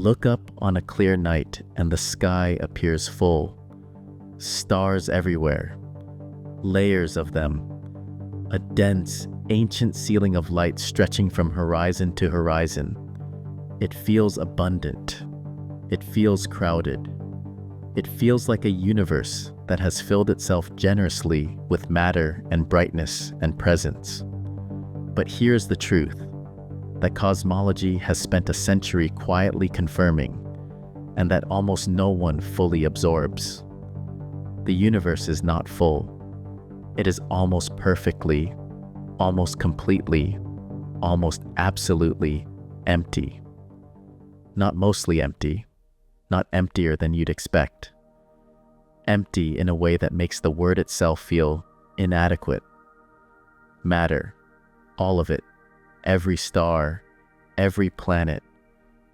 Look up on a clear night and the sky appears full. Stars everywhere. Layers of them. A dense, ancient ceiling of light stretching from horizon to horizon. It feels abundant. It feels crowded. It feels like a universe that has filled itself generously with matter and brightness and presence. But here's the truth, that cosmology has spent a century quietly confirming, and that almost no one fully absorbs. The universe is not full. It is almost perfectly, almost completely, almost absolutely empty. Not mostly empty, not emptier than you'd expect. Empty in a way that makes the word itself feel inadequate. Matter, all of it, every star, every planet,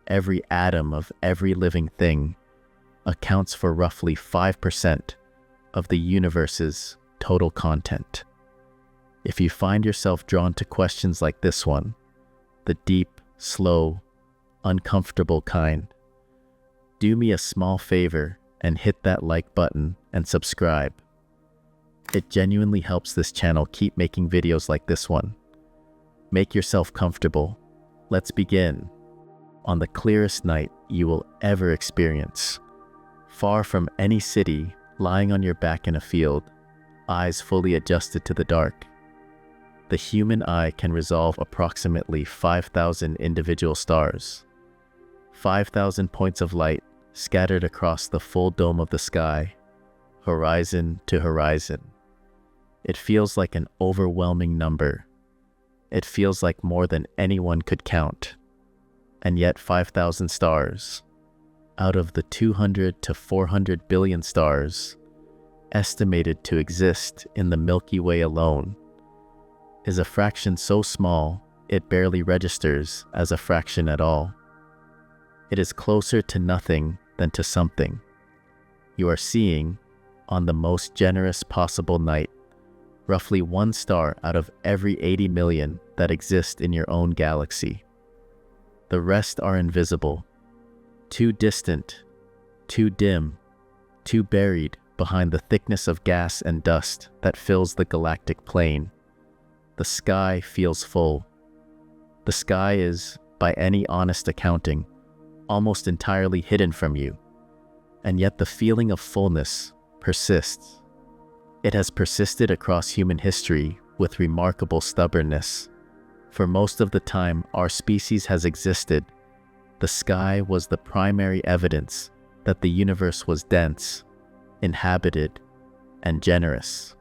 every atom of every living thing, accounts for roughly 5% of the universe's total content. If you find yourself drawn to questions like this one, the deep, slow, uncomfortable kind, do me a small favor and hit that like button and subscribe. It genuinely helps this channel keep making videos like this one. Make yourself comfortable. Let's begin. On the clearest night you will ever experience, far from any city, lying on your back in a field, eyes fully adjusted to the dark, the human eye can resolve approximately 5,000 individual stars. 5,000 points of light scattered across the full dome of the sky, horizon to horizon. It feels like an overwhelming number. It feels like more than anyone could count. And yet 5,000 stars, out of the 200 to 400 billion stars estimated to exist in the Milky Way alone, is a fraction so small it barely registers as a fraction at all. It is closer to nothing than to something. You are seeing, on the most generous possible night, roughly one star out of every 80 million that exist in your own galaxy. The rest are invisible, too distant, too dim, too buried behind the thickness of gas and dust that fills the galactic plane. The sky feels full. The sky is, by any honest accounting, almost entirely hidden from you, and yet the feeling of fullness persists. It has persisted across human history with remarkable stubbornness. For most of the time our species has existed, the sky was the primary evidence that the universe was dense, inhabited, and generous.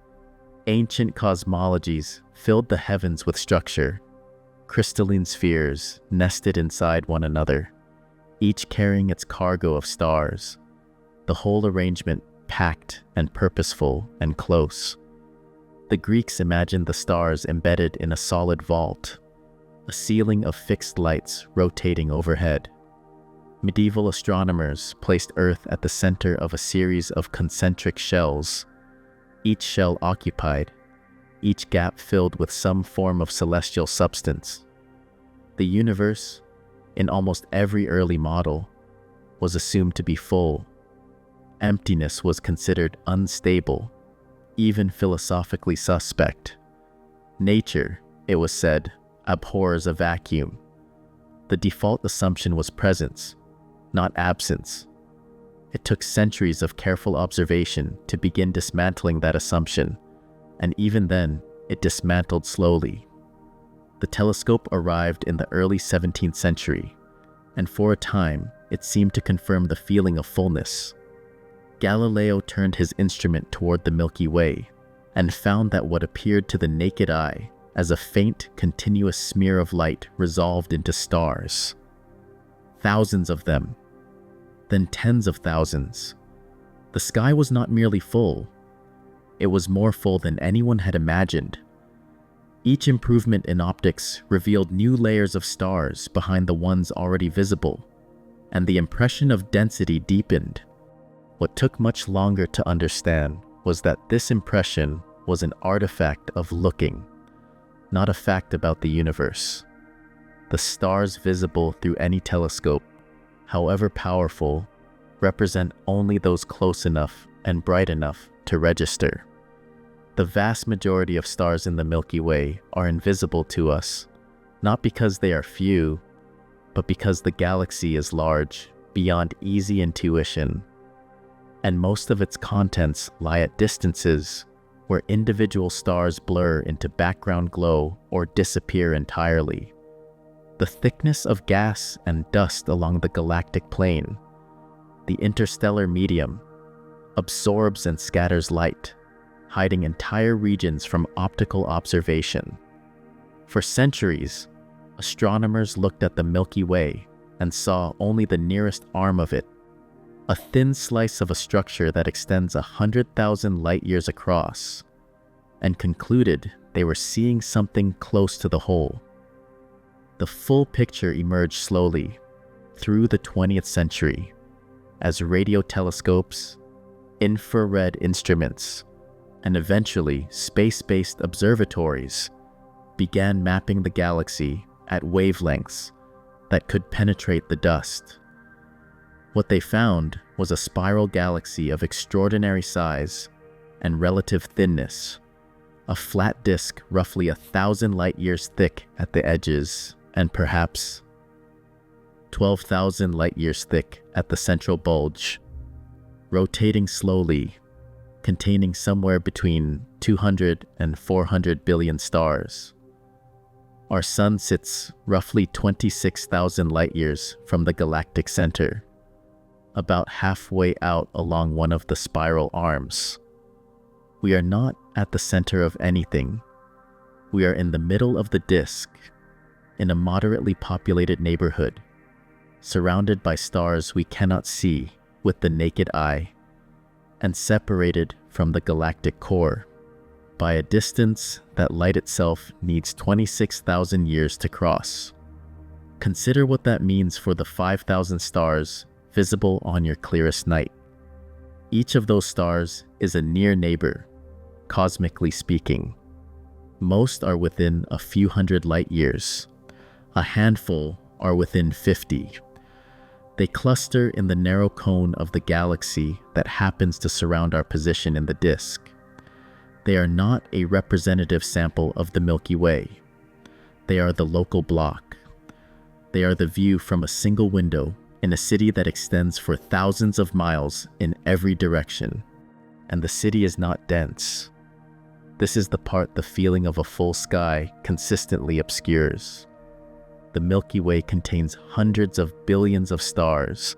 Ancient cosmologies filled the heavens with structure, crystalline spheres nested inside one another, each carrying its cargo of stars, the whole arrangement packed and purposeful and close. The Greeks imagined the stars embedded in a solid vault, a ceiling of fixed lights rotating overhead. Medieval astronomers placed Earth at the center of a series of concentric shells, each shell occupied, each gap filled with some form of celestial substance. The universe, in almost every early model, was assumed to be full. Emptiness was considered unstable, even philosophically suspect. Nature, it was said, abhors a vacuum. The default assumption was presence, not absence. It took centuries of careful observation to begin dismantling that assumption, and even then, it dismantled slowly. The telescope arrived in the early 17th century, and for a time, it seemed to confirm the feeling of fullness. Galileo turned his instrument toward the Milky Way and found that what appeared to the naked eye as a faint, continuous smear of light resolved into stars. Thousands of them, then tens of thousands. The sky was not merely full. It was more full than anyone had imagined. Each improvement in optics revealed new layers of stars behind the ones already visible, and the impression of density deepened. What took much longer to understand was that this impression was an artifact of looking, not a fact about the universe. The stars visible through any telescope however powerful, represent only those close enough and bright enough to register. The vast majority of stars in the Milky Way are invisible to us, not because they are few, but because the galaxy is large, beyond easy intuition, and most of its contents lie at distances where individual stars blur into background glow or disappear entirely. The thickness of gas and dust along the galactic plane, the interstellar medium, absorbs and scatters light, hiding entire regions from optical observation. For centuries, astronomers looked at the Milky Way and saw only the nearest arm of it, a thin slice of a structure that extends 100,000 light-years across, and concluded they were seeing something close to the whole. The full picture emerged slowly through the 20th century as radio telescopes, infrared instruments, and eventually space-based observatories began mapping the galaxy at wavelengths that could penetrate the dust. What they found was a spiral galaxy of extraordinary size and relative thinness, a flat disk roughly 1,000 light-years thick at the edges and perhaps 12,000 light-years thick at the central bulge, rotating slowly, containing somewhere between 200 and 400 billion stars. Our Sun sits roughly 26,000 light-years from the galactic center, about halfway out along one of the spiral arms. We are not at the center of anything. We are in the middle of the disk, in a moderately populated neighborhood, surrounded by stars we cannot see with the naked eye, and separated from the galactic core by a distance that light itself needs 26,000 years to cross. Consider what that means for the 5,000 stars visible on your clearest night. Each of those stars is a near neighbor, cosmically speaking. Most are within a few hundred light years. A handful are within 50. They cluster in the narrow cone of the galaxy that happens to surround our position in the disk. They are not a representative sample of the Milky Way. They are the local block. They are the view from a single window in a city that extends for thousands of miles in every direction. And the city is not dense. This is the part the feeling of a full sky consistently obscures. The Milky Way contains hundreds of billions of stars,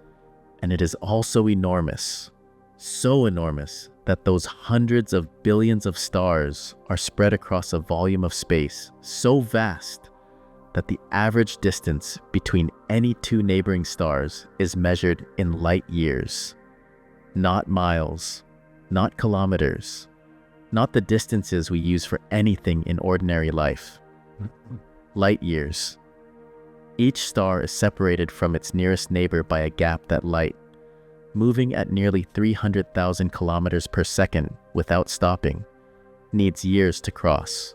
and it is also enormous, so enormous that those hundreds of billions of stars are spread across a volume of space so vast that the average distance between any two neighboring stars is measured in light years, not miles, not kilometers, not the distances we use for anything in ordinary life. Light years. Each star is separated from its nearest neighbor by a gap that light, moving at nearly 300,000 kilometers per second without stopping, needs years to cross.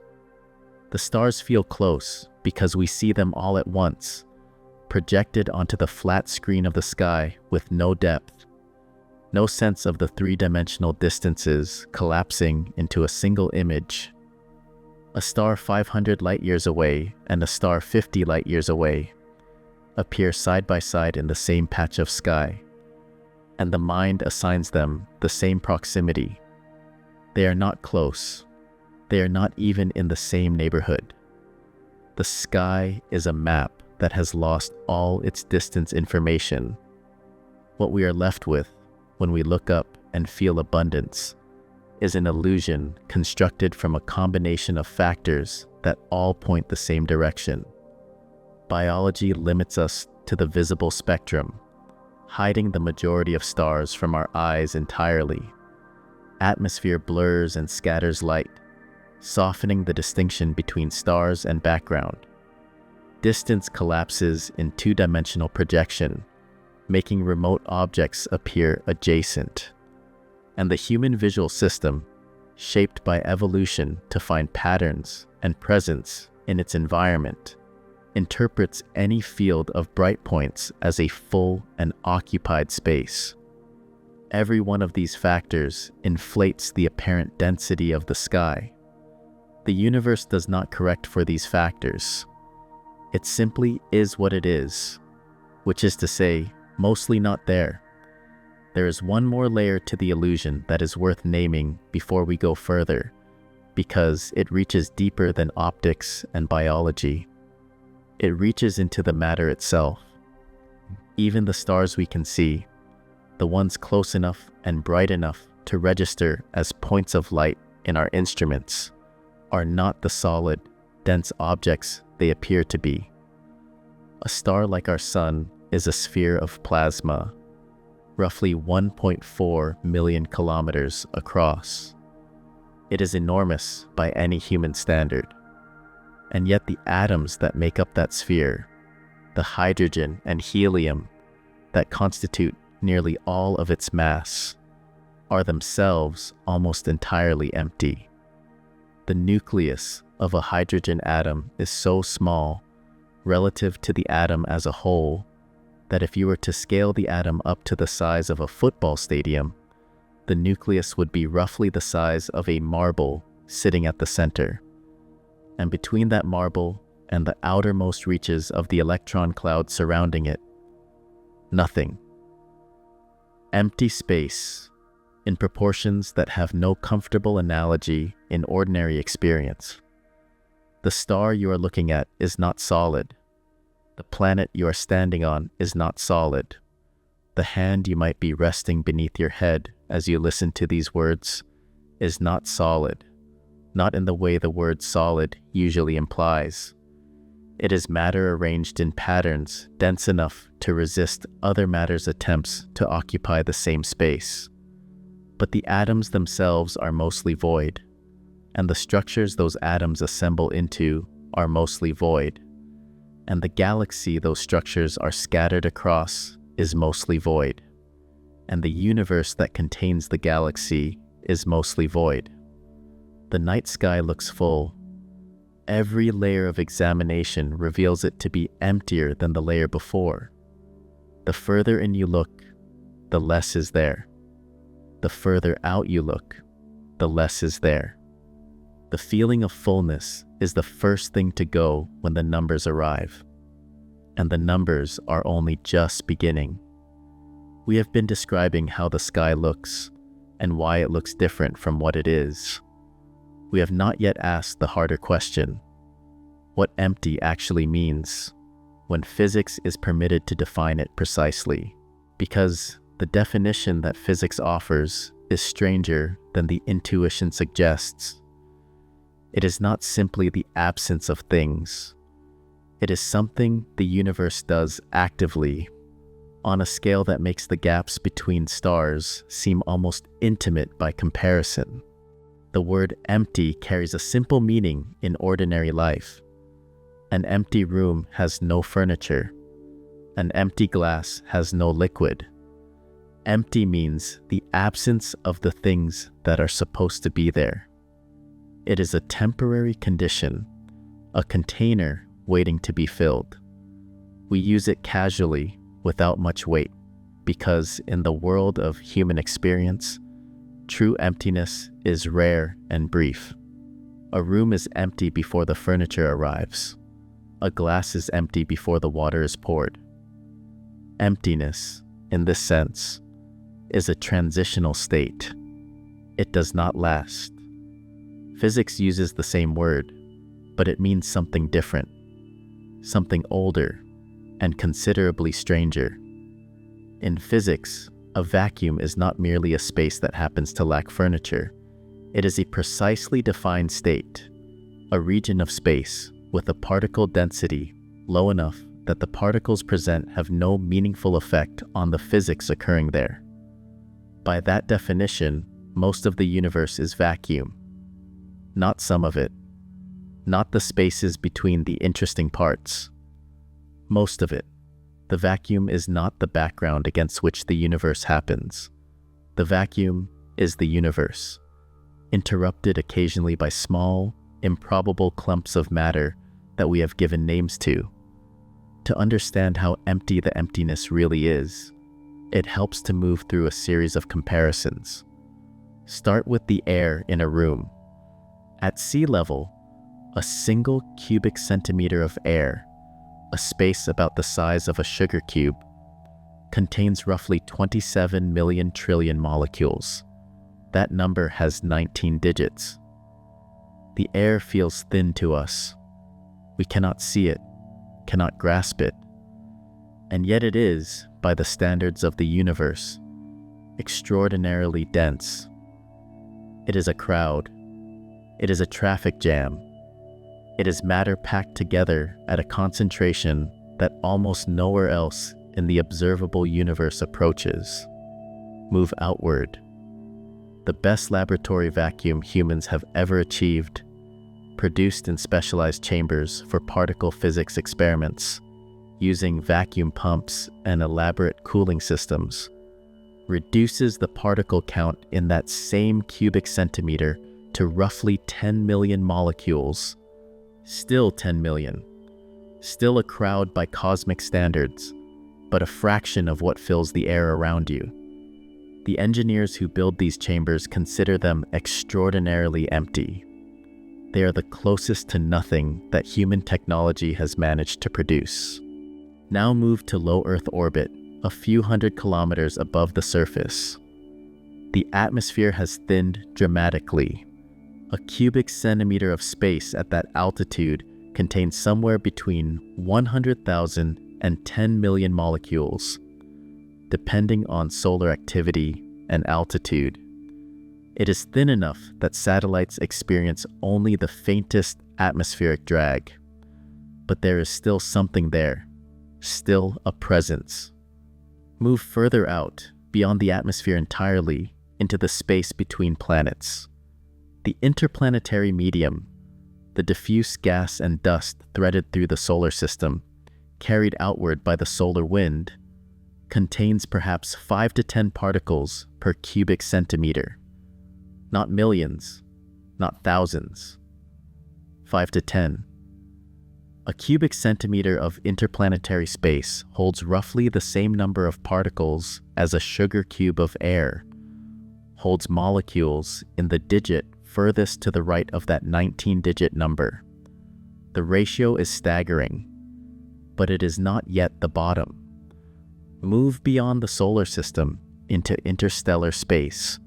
The stars feel close because we see them all at once, projected onto the flat screen of the sky with no depth, no sense of the three-dimensional distances collapsing into a single image. A star 500 light-years away and a star 50 light-years away appear side by side in the same patch of sky, and the mind assigns them the same proximity. They are not close. They are not even in the same neighborhood. The sky is a map that has lost all its distance information. What we are left with when we look up and feel abundance is an illusion constructed from a combination of factors that all point the same direction. Biology limits us to the visible spectrum, hiding the majority of stars from our eyes entirely. Atmosphere blurs and scatters light, softening the distinction between stars and background. Distance collapses in two-dimensional projection, making remote objects appear adjacent. And the human visual system, shaped by evolution to find patterns and presence in its environment, interprets any field of bright points as a full and occupied space. Every one of these factors inflates the apparent density of the sky. The universe does not correct for these factors. It simply is what it is, which is to say, mostly not there. There is one more layer to the illusion that is worth naming before we go further, because it reaches deeper than optics and biology. It reaches into the matter itself. Even the stars we can see, the ones close enough and bright enough to register as points of light in our instruments, are not the solid, dense objects they appear to be. A star like our Sun is a sphere of plasma, roughly 1.4 million kilometers across. It is enormous by any human standard. And yet the atoms that make up that sphere, the hydrogen and helium that constitute nearly all of its mass, are themselves almost entirely empty. The nucleus of a hydrogen atom is so small relative to the atom as a whole that if you were to scale the atom up to the size of a football stadium, the nucleus would be roughly the size of a marble sitting at the center. And between that marble and the outermost reaches of the electron cloud surrounding it, nothing. Empty space, in proportions that have no comfortable analogy in ordinary experience. The star you are looking at is not solid. The planet you are standing on is not solid. The hand you might be resting beneath your head as you listen to these words is not solid, not in the way the word solid usually implies. It is matter arranged in patterns dense enough to resist other matter's attempts to occupy the same space. But the atoms themselves are mostly void, and the structures those atoms assemble into are mostly void, and the galaxy those structures are scattered across is mostly void, and the universe that contains the galaxy is mostly void. The night sky looks full. Every layer of examination reveals it to be emptier than the layer before. The further in you look, the less is there. The further out you look, the less is there. The feeling of fullness is the first thing to go when the numbers arrive. And the numbers are only just beginning. We have been describing how the sky looks and why it looks different from what it is. We have not yet asked the harder question: what empty actually means, when physics is permitted to define it precisely, because the definition that physics offers is stranger than the intuition suggests. It is not simply the absence of things. It is something the universe does actively, on a scale that makes the gaps between stars seem almost intimate by comparison. The word empty carries a simple meaning in ordinary life. An empty room has no furniture. An empty glass has no liquid. Empty means the absence of the things that are supposed to be there. It is a temporary condition, a container waiting to be filled. We use it casually, without much weight, because in the world of human experience, true emptiness is rare and brief. A room is empty before the furniture arrives. A glass is empty before the water is poured. Emptiness, in this sense, is a transitional state. It does not last. Physics uses the same word, but it means something different, something older, and considerably stranger. In physics, a vacuum is not merely a space that happens to lack furniture. It is a precisely defined state, a region of space with a particle density low enough that the particles present have no meaningful effect on the physics occurring there. By that definition, most of the universe is vacuum. Not some of it, not the spaces between the interesting parts. Most of it. The vacuum is not the background against which the universe happens. The vacuum is the universe, interrupted occasionally by small, improbable clumps of matter that we have given names to, To understand how empty the emptiness really is, it helps to move through a series of comparisons. Start with the air in a room. At sea level, a single cubic centimeter of air, a space about the size of a sugar cube, contains roughly 27 million trillion molecules. That number has 19 digits. The air feels thin to us. We cannot see it, cannot grasp it. And yet it is, by the standards of the universe, extraordinarily dense. It is a crowd. It is a traffic jam. It is matter packed together at a concentration that almost nowhere else in the observable universe approaches. Move outward. The best laboratory vacuum humans have ever achieved, produced in specialized chambers for particle physics experiments, using vacuum pumps and elaborate cooling systems, reduces the particle count in that same cubic centimeter to roughly 10 million molecules. Still 10 million. Still a crowd by cosmic standards, but a fraction of what fills the air around you. The engineers who build these chambers consider them extraordinarily empty. They are the closest to nothing that human technology has managed to produce. Now move to low Earth orbit, a few hundred kilometers above the surface. The atmosphere has thinned dramatically. A cubic centimeter of space at that altitude contains somewhere between 100,000 and 10 million molecules, depending on solar activity and altitude. It is thin enough that satellites experience only the faintest atmospheric drag. But there is still something there, still a presence. Move further out, beyond the atmosphere entirely, into the space between planets. The interplanetary medium, the diffuse gas and dust threaded through the solar system, carried outward by the solar wind, contains perhaps 5 to 10 particles per cubic centimeter. Not millions, not thousands. 5 to 10. A cubic centimeter of interplanetary space holds roughly the same number of particles as a sugar cube of air, holds molecules in the digit furthest to the right of that 19-digit number. The ratio is staggering, but it is not yet the bottom. Move beyond the solar system into interstellar space,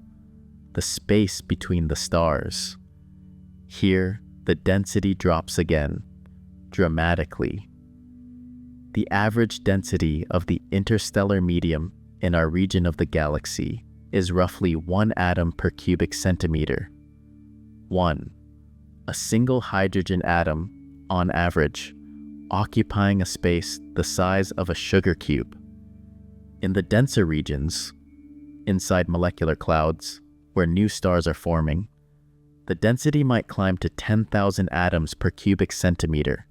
the space between the stars. Here, the density drops again, dramatically. The average density of the interstellar medium in our region of the galaxy is roughly 1 atom per cubic centimeter. 1. A single hydrogen atom, on average, occupying a space the size of a sugar cube. In the denser regions, inside molecular clouds, where new stars are forming, the density might climb to 10,000 atoms per cubic centimeter,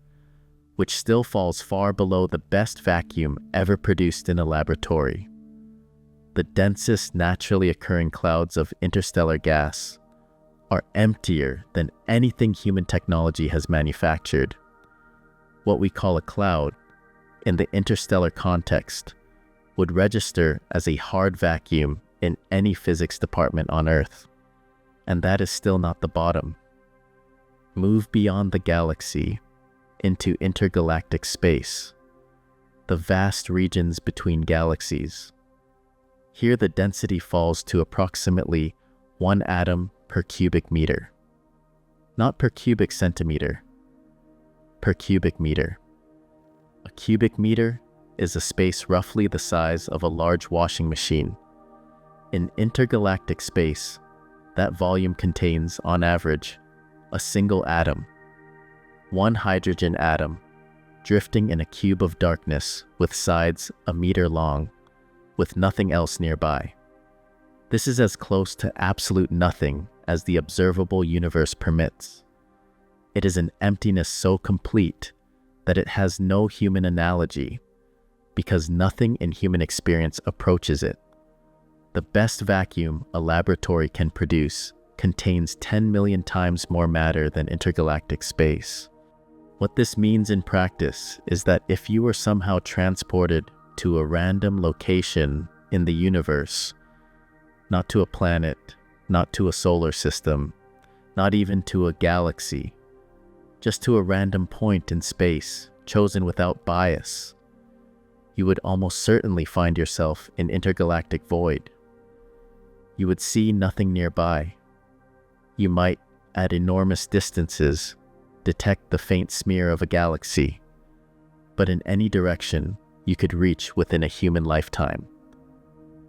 which still falls far below the best vacuum ever produced in a laboratory. The densest naturally occurring clouds of interstellar gas are emptier than anything human technology has manufactured. What we call a cloud, in the interstellar context, would register as a hard vacuum in any physics department on Earth. And that is still not the bottom. Move beyond the galaxy into intergalactic space, the vast regions between galaxies. Here the density falls to approximately 1 atom per cubic meter. Not per cubic centimeter, per cubic meter. A cubic meter is a space roughly the size of a large washing machine. In intergalactic space, that volume contains, on average, a single atom. 1 hydrogen atom, drifting in a cube of darkness with sides a meter long, with nothing else nearby. This is as close to absolute nothing as the observable universe permits. It is an emptiness so complete that it has no human analogy, because nothing in human experience approaches it. The best vacuum a laboratory can produce contains 10 million times more matter than intergalactic space. What this means in practice is that if you were somehow transported to a random location in the universe, not to a planet, not to a solar system, not even to a galaxy, just to a random point in space, chosen without bias, you would almost certainly find yourself in intergalactic void. You would see nothing nearby. You might, at enormous distances, detect the faint smear of a galaxy, but in any direction you could reach within a human lifetime.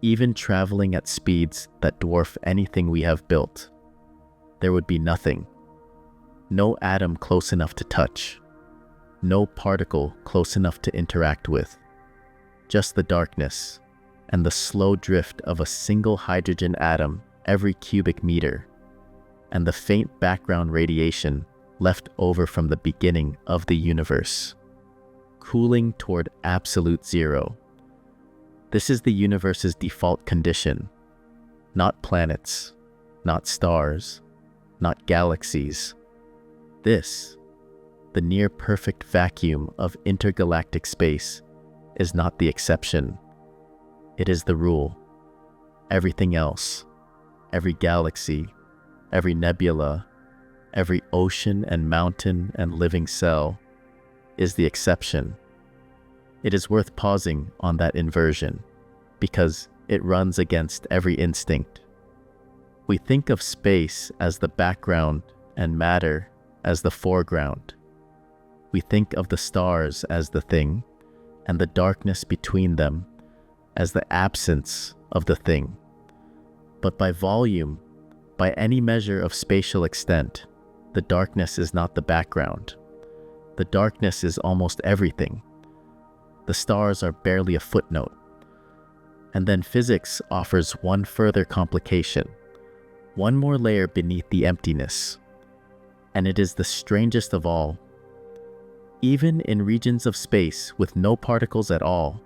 Even traveling at speeds that dwarf anything we have built, there would be nothing. No atom close enough to touch. No particle close enough to interact with. Just the darkness and the slow drift of a single hydrogen atom every cubic meter, and the faint background radiation left over from the beginning of the universe, cooling toward absolute zero. This is the universe's default condition. Not planets, not stars, not galaxies. This, the near-perfect vacuum of intergalactic space, is not the exception. It is the rule. Everything else, every galaxy, every nebula, every ocean and mountain and living cell, is the exception. It is worth pausing on that inversion, because it runs against every instinct. We think of space as the background and matter as the foreground. We think of the stars as the thing, and the darkness between them as the absence of the thing. But by volume, by any measure of spatial extent, the darkness is not the background. The darkness is almost everything. The stars are barely a footnote. And then physics offers one further complication, one more layer beneath the emptiness. And it is the strangest of all. Even in regions of space with no particles at all,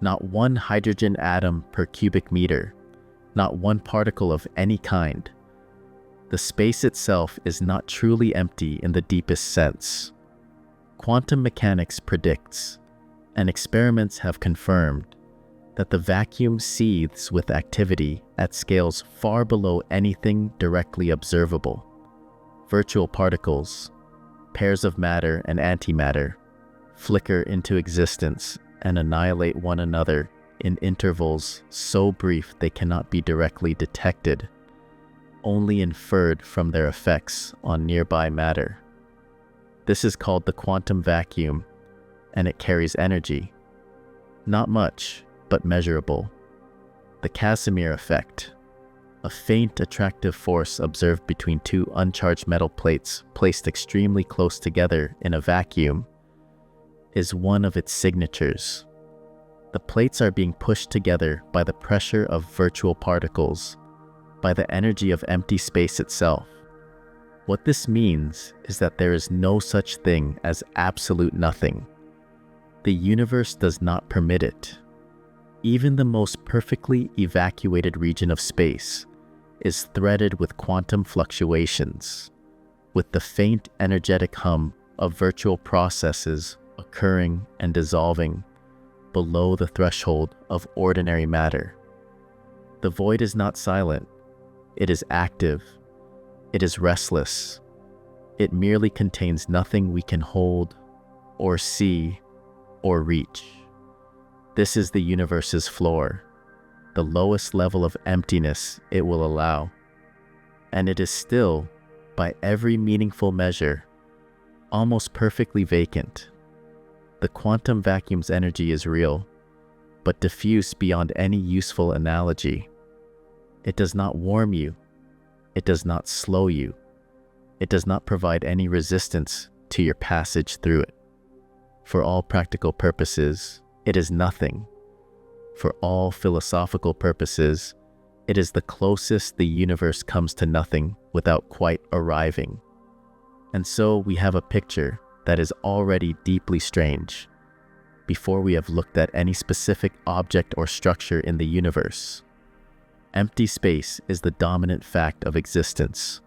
not one hydrogen atom per cubic meter, not one particle of any kind, the space itself is not truly empty in the deepest sense. Quantum mechanics predicts, and experiments have confirmed, that the vacuum seethes with activity at scales far below anything directly observable. Virtual particles, pairs of matter and antimatter, flicker into existence and annihilate one another in intervals so brief they cannot be directly detected, only inferred from their effects on nearby matter. This is called the quantum vacuum, and it carries energy. Not much, but measurable. The Casimir effect, a faint attractive force observed between two uncharged metal plates placed extremely close together in a vacuum, is one of its signatures. The plates are being pushed together by the pressure of virtual particles, by the energy of empty space itself. What this means is that there is no such thing as absolute nothing. The universe does not permit it. Even the most perfectly evacuated region of space is threaded with quantum fluctuations, with the faint energetic hum of virtual processes occurring and dissolving below the threshold of ordinary matter. The void is not silent. It is active. It is restless. It merely contains nothing we can hold, or see, or reach. This is the universe's floor, the lowest level of emptiness it will allow. And it is still, by every meaningful measure, almost perfectly vacant. The quantum vacuum's energy is real, but diffuse beyond any useful analogy. It does not warm you. It does not slow you. It does not provide any resistance to your passage through it. For all practical purposes, it is nothing. For all philosophical purposes, it is the closest the universe comes to nothing without quite arriving. And so we have a picture that is already deeply strange, before we have looked at any specific object or structure in the universe. Empty space is the dominant fact of existence.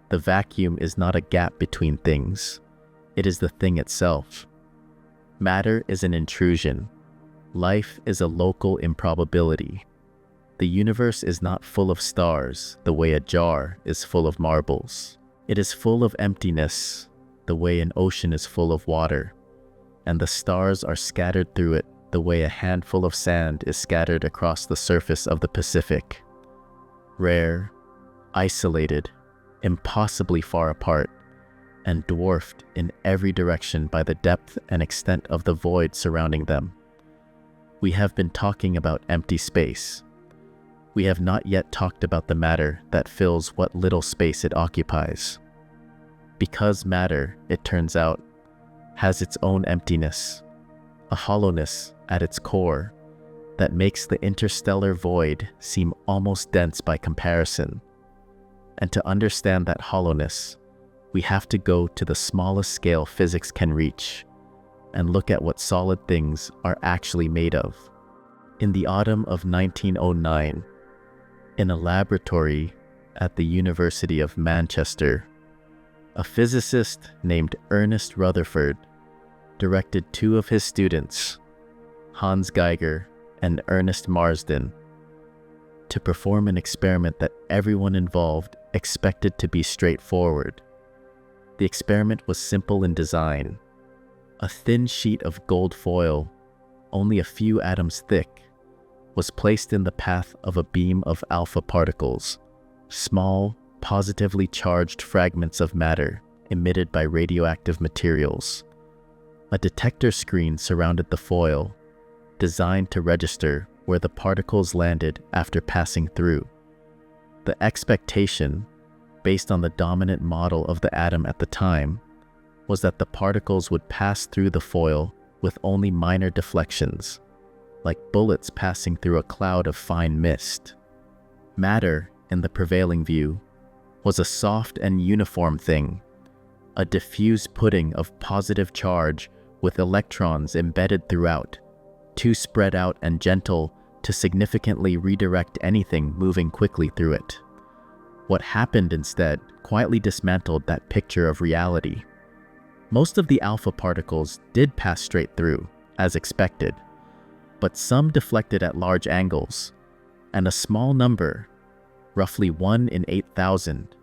The vacuum is not a gap between things. It is the thing itself. Matter is an intrusion. Life is a local improbability. The universe is not full of stars the way a jar is full of marbles. It is full of emptiness the way an ocean is full of water, and the stars are scattered through it the way a handful of sand is scattered across the surface of the Pacific. Rare, isolated, impossibly far apart, and dwarfed in every direction by the depth and extent of the void surrounding them. We have been talking about empty space. We have not yet talked about the matter that fills what little space it occupies. Because matter, it turns out, has its own emptiness, a hollowness at its core that makes the interstellar void seem almost dense by comparison. And to understand that hollowness, we have to go to the smallest scale physics can reach and look at what solid things are actually made of. In the autumn of 1909, in a laboratory at the University of Manchester, a physicist named Ernest Rutherford directed two of his students, Hans Geiger and Ernest Marsden, to perform an experiment that everyone involved expected to be straightforward. The experiment was simple in design. A thin sheet of gold foil, only a few atoms thick, was placed in the path of a beam of alpha particles, small, positively charged fragments of matter emitted by radioactive materials. A detector screen surrounded the foil, designed to register where the particles landed after passing through. The expectation, based on the dominant model of the atom at the time, was that the particles would pass through the foil with only minor deflections, like bullets passing through a cloud of fine mist. Matter, in the prevailing view, was a soft and uniform thing, a diffuse pudding of positive charge with electrons embedded throughout, too spread out and gentle to significantly redirect anything moving quickly through it. What happened instead quietly dismantled that picture of reality. Most of the alpha particles did pass straight through, as expected, but some deflected at large angles, and a small number, roughly 1 in 8,000,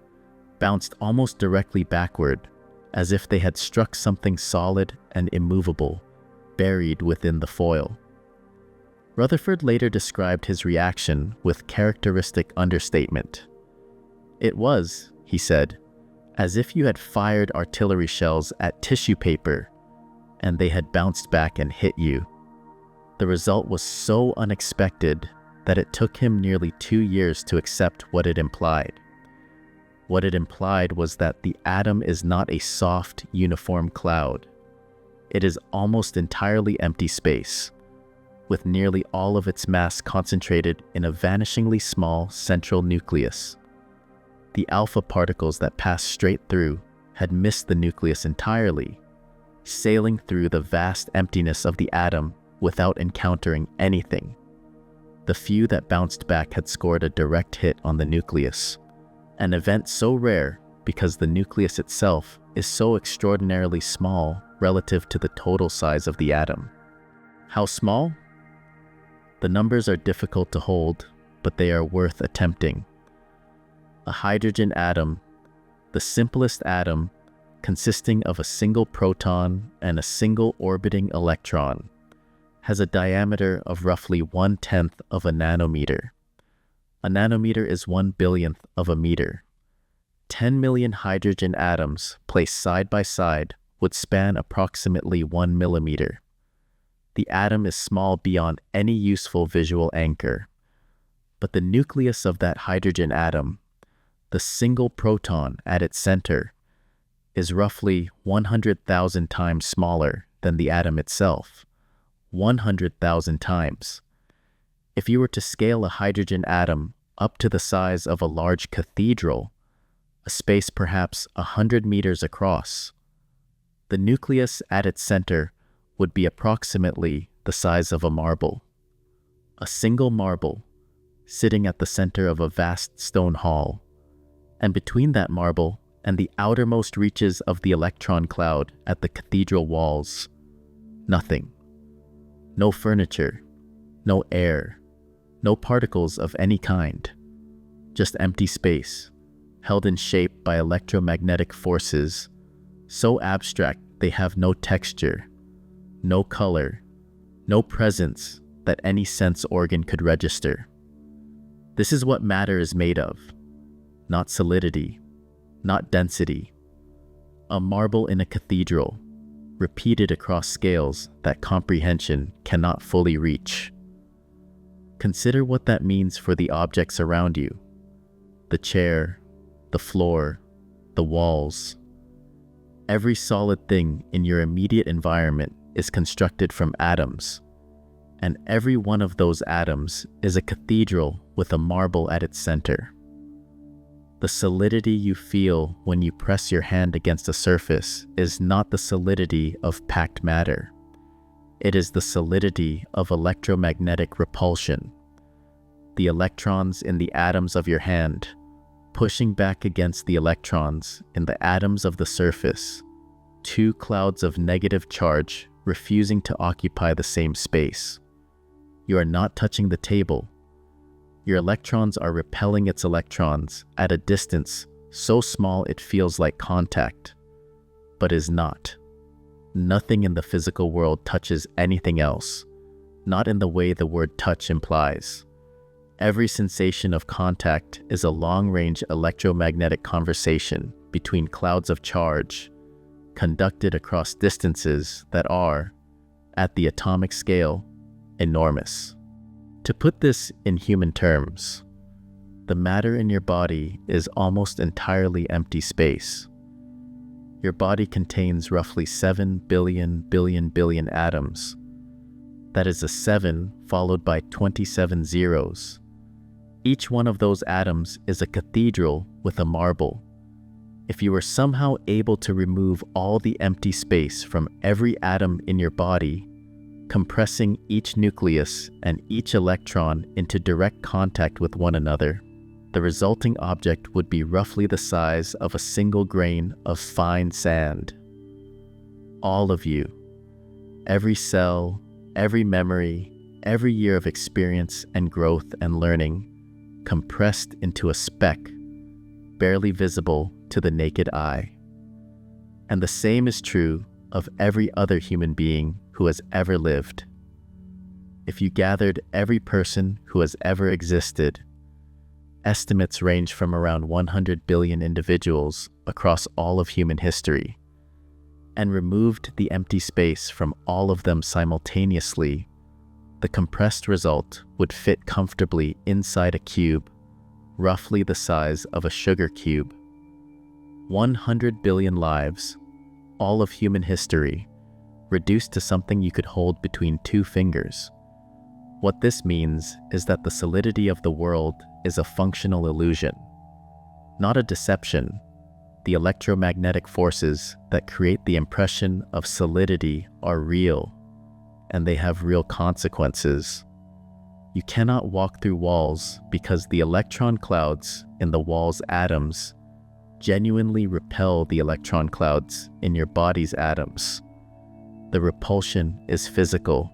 bounced almost directly backward, as if they had struck something solid and immovable, buried within the foil. Rutherford later described his reaction with characteristic understatement. It was, he said, as if you had fired artillery shells at tissue paper, and they had bounced back and hit you. The result was so unexpected that it took him nearly 2 years to accept what it implied. What it implied was that the atom is not a soft, uniform cloud. It is almost entirely empty space, with nearly all of its mass concentrated in a vanishingly small central nucleus. The alpha particles that passed straight through had missed the nucleus entirely, sailing through the vast emptiness of the atom without encountering anything. The few that bounced back had scored a direct hit on the nucleus, an event so rare because the nucleus itself is so extraordinarily small relative to the total size of the atom. How small? The numbers are difficult to hold, but they are worth attempting. A hydrogen atom, the simplest atom, consisting of a single proton and a single orbiting electron, has a diameter of roughly 1/10 of a nanometer. A nanometer is 1/1000th of a meter. 10 million hydrogen atoms placed side by side would span approximately 1 millimeter. The atom is small beyond any useful visual anchor, but the nucleus of that hydrogen atom, the single proton at its center, is roughly 100,000 times smaller than the atom itself. 100,000 times. If you were to scale a hydrogen atom up to the size of a large cathedral, a space perhaps 100 meters across, the nucleus at its center would be approximately the size of a marble. A single marble, sitting at the center of a vast stone hall, and between that marble and the outermost reaches of the electron cloud at the cathedral walls. Nothing. No furniture, no air, no particles of any kind. Just empty space, held in shape by electromagnetic forces, so abstract they have no texture, no color, no presence that any sense organ could register. This is what matter is made of. Not solidity, not density. A marble in a cathedral, repeated across scales that comprehension cannot fully reach. Consider what that means for the objects around you. The chair, the floor, the walls. Every solid thing in your immediate environment is constructed from atoms, and every one of those atoms is a cathedral with a marble at its center. The solidity you feel when you press your hand against a surface is not the solidity of packed matter. It is the solidity of electromagnetic repulsion. The electrons in the atoms of your hand, pushing back against the electrons in the atoms of the surface, two clouds of negative charge refusing to occupy the same space. You are not touching the table. Your electrons are repelling its electrons at a distance so small it feels like contact, but is not. Nothing in the physical world touches anything else, not in the way the word touch implies. Every sensation of contact is a long-range electromagnetic conversation between clouds of charge, conducted across distances that are, at the atomic scale, enormous. To put this in human terms, the matter in your body is almost entirely empty space. Your body contains roughly 7 billion atoms. That is a 7 followed by 27 zeros. Each one of those atoms is a cathedral with a marble. If you were somehow able to remove all the empty space from every atom in your body, compressing each nucleus and each electron into direct contact with one another, the resulting object would be roughly the size of a single grain of fine sand. All of you, every cell, every memory, every year of experience and growth and learning, compressed into a speck, barely visible to the naked eye. And the same is true of every other human being who has ever lived. If you gathered every person who has ever existed, estimates range from around 100 billion individuals across all of human history, and removed the empty space from all of them simultaneously, the compressed result would fit comfortably inside a cube, roughly the size of a sugar cube. 100 billion lives, all of human history, reduced to something you could hold between two fingers. What this means is that the solidity of the world is a functional illusion, not a deception. The electromagnetic forces that create the impression of solidity are real, and they have real consequences. You cannot walk through walls because the electron clouds in the wall's atoms genuinely repel the electron clouds in your body's atoms. The repulsion is physical.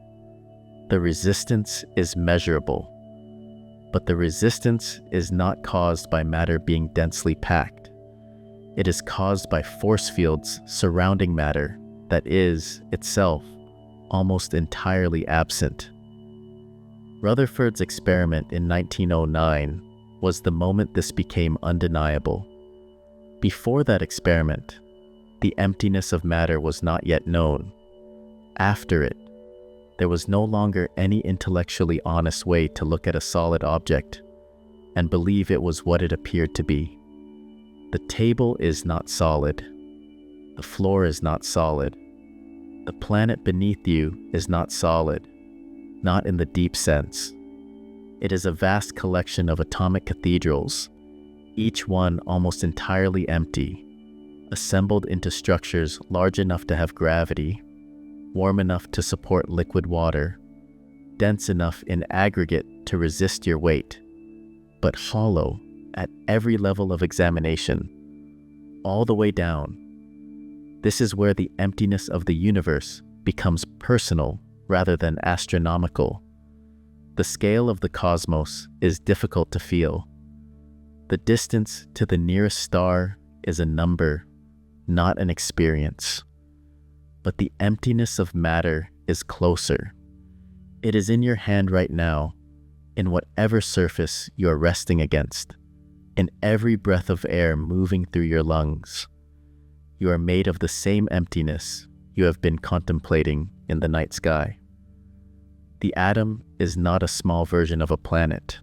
The resistance is measurable. But the resistance is not caused by matter being densely packed. It is caused by force fields surrounding matter that is, itself, almost entirely absent. Rutherford's experiment in 1909 was the moment this became undeniable. Before that experiment, the emptiness of matter was not yet known. After it, there was no longer any intellectually honest way to look at a solid object and believe it was what it appeared to be. The table is not solid. The floor is not solid. The planet beneath you is not solid, not in the deep sense. It is a vast collection of atomic cathedrals, each one almost entirely empty, assembled into structures large enough to have gravity, warm enough to support liquid water, dense enough in aggregate to resist your weight, but hollow at every level of examination. all the way down. This is where the emptiness of the universe becomes personal rather than astronomical. The scale of the cosmos is difficult to feel. The distance to the nearest star is a number, not an experience. But the emptiness of matter is closer. It is in your hand right now, in whatever surface you are resting against, in every breath of air moving through your lungs. You are made of the same emptiness you have been contemplating in the night sky. The atom is not a small version of a planet,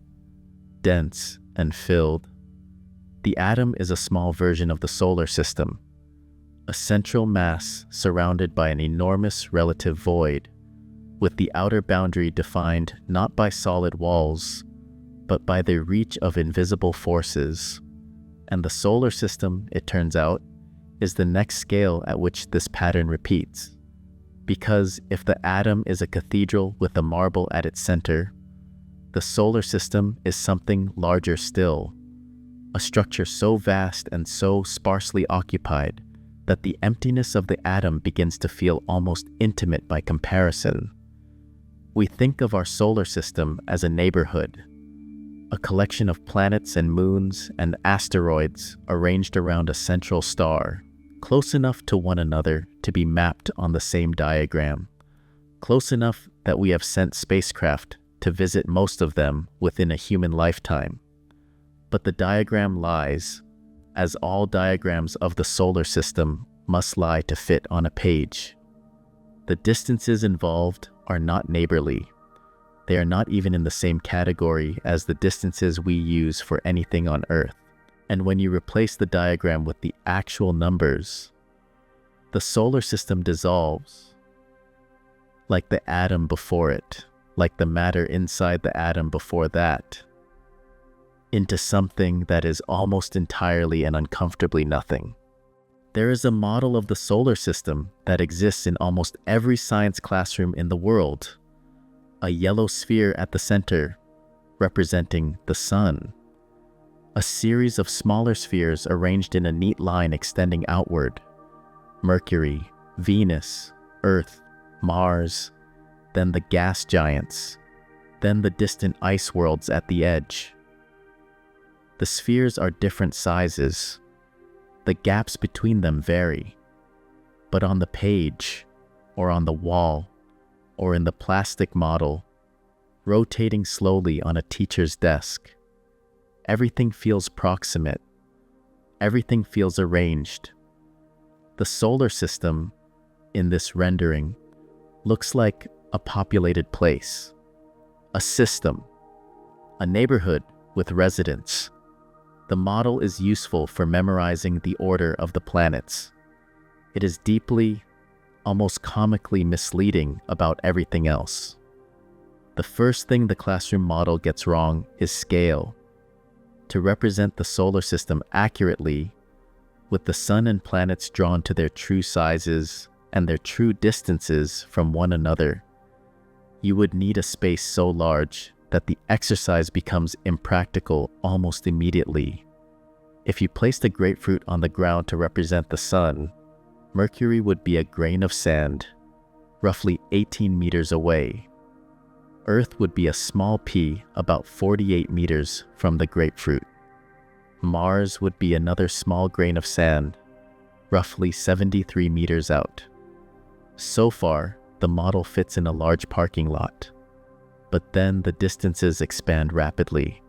dense and filled. The atom is a small version of the solar system, a central mass surrounded by an enormous relative void, with the outer boundary defined not by solid walls, but by the reach of invisible forces. And the solar system, it turns out, is the next scale at which this pattern repeats. Because if the atom is a cathedral with a marble at its center, the solar system is something larger still, a structure so vast and so sparsely occupied that the emptiness of the atom begins to feel almost intimate by comparison. We think of our solar system as a neighborhood, a collection of planets and moons and asteroids arranged around a central star, close enough to one another to be mapped on the same diagram, close enough that we have sent spacecraft to visit most of them within a human lifetime. But the diagram lies, as all diagrams of the solar system must lie to fit on a page. The distances involved are not neighborly. They are not even in the same category as the distances we use for anything on Earth. And when you replace the diagram with the actual numbers, the solar system dissolves, like the atom before it, like the matter inside the atom before that, into something that is almost entirely and uncomfortably nothing. There is a model of the solar system that exists in almost every science classroom in the world, a yellow sphere at the center, representing the sun. A series of smaller spheres arranged in a neat line extending outward. Mercury, Venus, Earth, Mars, then the gas giants, then the distant ice worlds at the edge. The spheres are different sizes. The gaps between them vary. But on the page, or on the wall, or in the plastic model, rotating slowly on a teacher's desk, everything feels proximate. Everything feels arranged. The solar system, in this rendering, looks like a populated place, a system, a neighborhood with residents. The model is useful for memorizing the order of the planets. It is deeply, almost comically misleading about everything else. The first thing the classroom model gets wrong is scale. To represent the solar system accurately, with the sun and planets drawn to their true sizes and their true distances from one another, you would need a space so large that the exercise becomes impractical almost immediately. If you placed a grapefruit on the ground to represent the sun, Mercury would be a grain of sand, roughly 18 meters away. Earth would be a small pea about 48 meters from the grapefruit. Mars would be another small grain of sand, roughly 73 meters out. So far, the model fits in a large parking lot. But then the distances expand rapidly.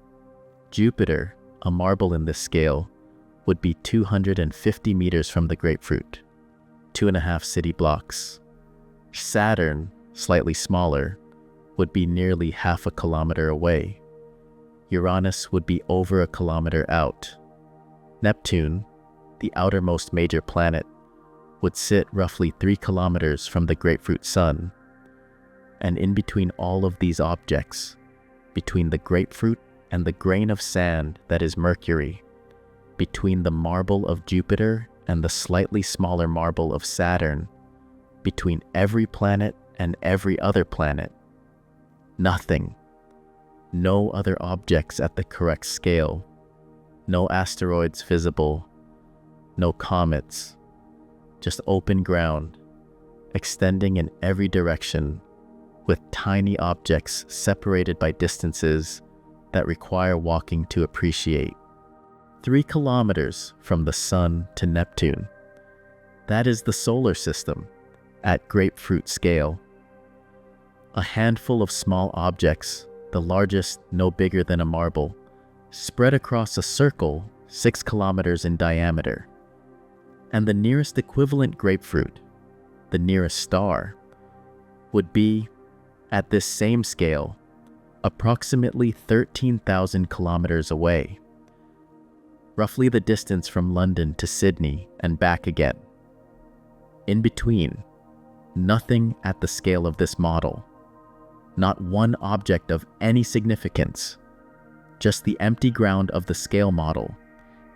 Jupiter, a marble in this scale, would be 250 meters from the grapefruit, 2.5 city blocks. Saturn, slightly smaller, would be nearly half a kilometer away. Uranus would be over a kilometer out. Neptune, the outermost major planet, would sit roughly 3 kilometers from the grapefruit sun. And in between all of these objects, between the grapefruit and the grain of sand that is Mercury, between the marble of Jupiter and the slightly smaller marble of Saturn, between every planet and every other planet, nothing. No other objects at the correct scale, no asteroids visible, no comets, just open ground, extending in every direction, with tiny objects separated by distances that require walking to appreciate. 3 kilometers from the Sun to Neptune. That is the solar system at grapefruit scale. A handful of small objects, the largest no bigger than a marble, spread across a circle 6 kilometers in diameter. And the nearest equivalent grapefruit, the nearest star, would be, at this same scale, approximately 13,000 kilometers away, roughly the distance from London to Sydney and back again. In between, nothing at the scale of this model, not one object of any significance, just the empty ground of the scale model,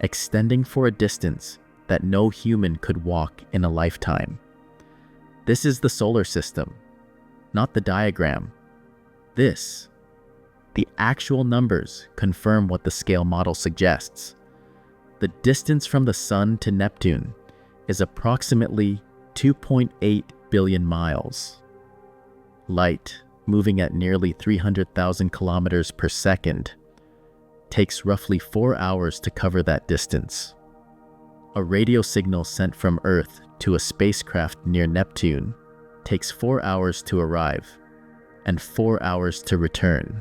extending for a distance that no human could walk in a lifetime. This is the solar system, not the diagram. This, the actual numbers, confirm what the scale model suggests. The distance from the Sun to Neptune is approximately 2.8 billion miles. Light, moving at nearly 300,000 kilometers per second, takes roughly 4 hours to cover that distance. A radio signal sent from Earth to a spacecraft near Neptune takes 4 hours to arrive and 4 hours to return.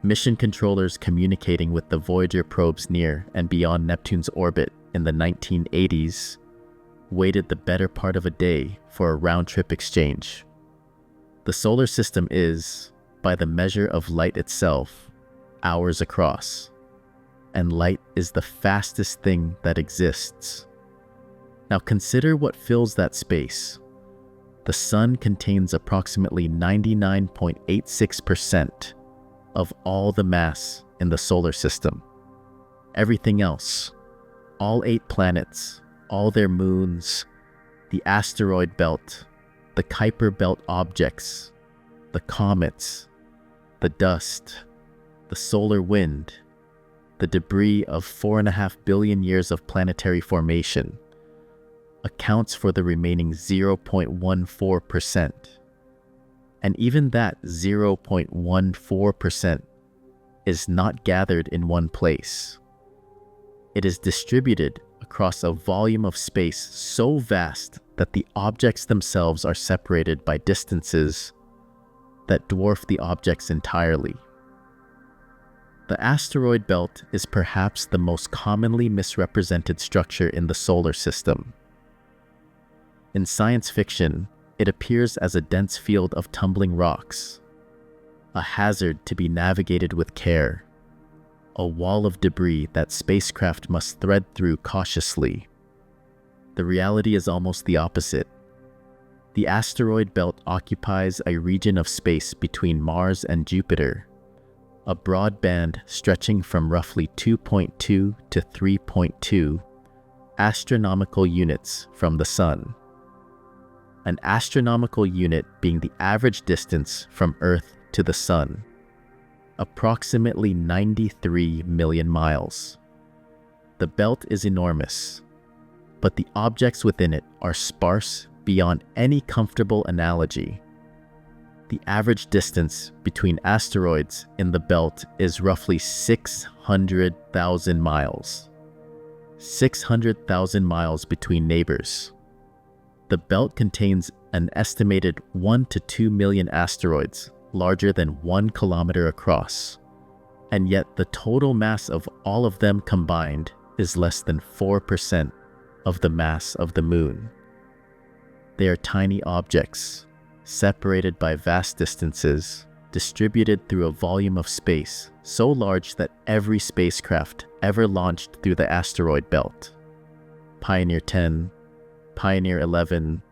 Mission controllers communicating with the Voyager probes near and beyond Neptune's orbit in the 1980s waited the better part of a day for a round-trip exchange. The solar system is, by the measure of light itself, hours across, and light is the fastest thing that exists. Now consider what fills that space. The Sun contains approximately 99.86% of all the mass in the solar system. Everything else, all 8 planets, all their moons, the asteroid belt, the Kuiper belt objects, the comets, the dust, the solar wind, the debris of 4.5 billion years of planetary formation, accounts for the remaining 0.14%. And even that 0.14% is not gathered in one place. It is distributed across a volume of space so vast that the objects themselves are separated by distances that dwarf the objects entirely. The asteroid belt is perhaps the most commonly misrepresented structure in the solar system. In science fiction, it appears as a dense field of tumbling rocks, a hazard to be navigated with care, a wall of debris that spacecraft must thread through cautiously. The reality is almost the opposite. The asteroid belt occupies a region of space between Mars and Jupiter, a broad band stretching from roughly 2.2 to 3.2 astronomical units from the Sun. An astronomical unit being the average distance from Earth to the Sun, approximately 93 million miles. The belt is enormous, but the objects within it are sparse beyond any comfortable analogy. The average distance between asteroids in the belt is roughly 600,000 miles. 600,000 miles between neighbors. The belt contains an estimated 1 to 2 million asteroids larger than 1 kilometer across, and yet the total mass of all of them combined is less than 4% of the mass of the Moon. They are tiny objects, separated by vast distances, distributed through a volume of space so large that every spacecraft ever launched through the asteroid belt, Pioneer 10, Pioneer 11,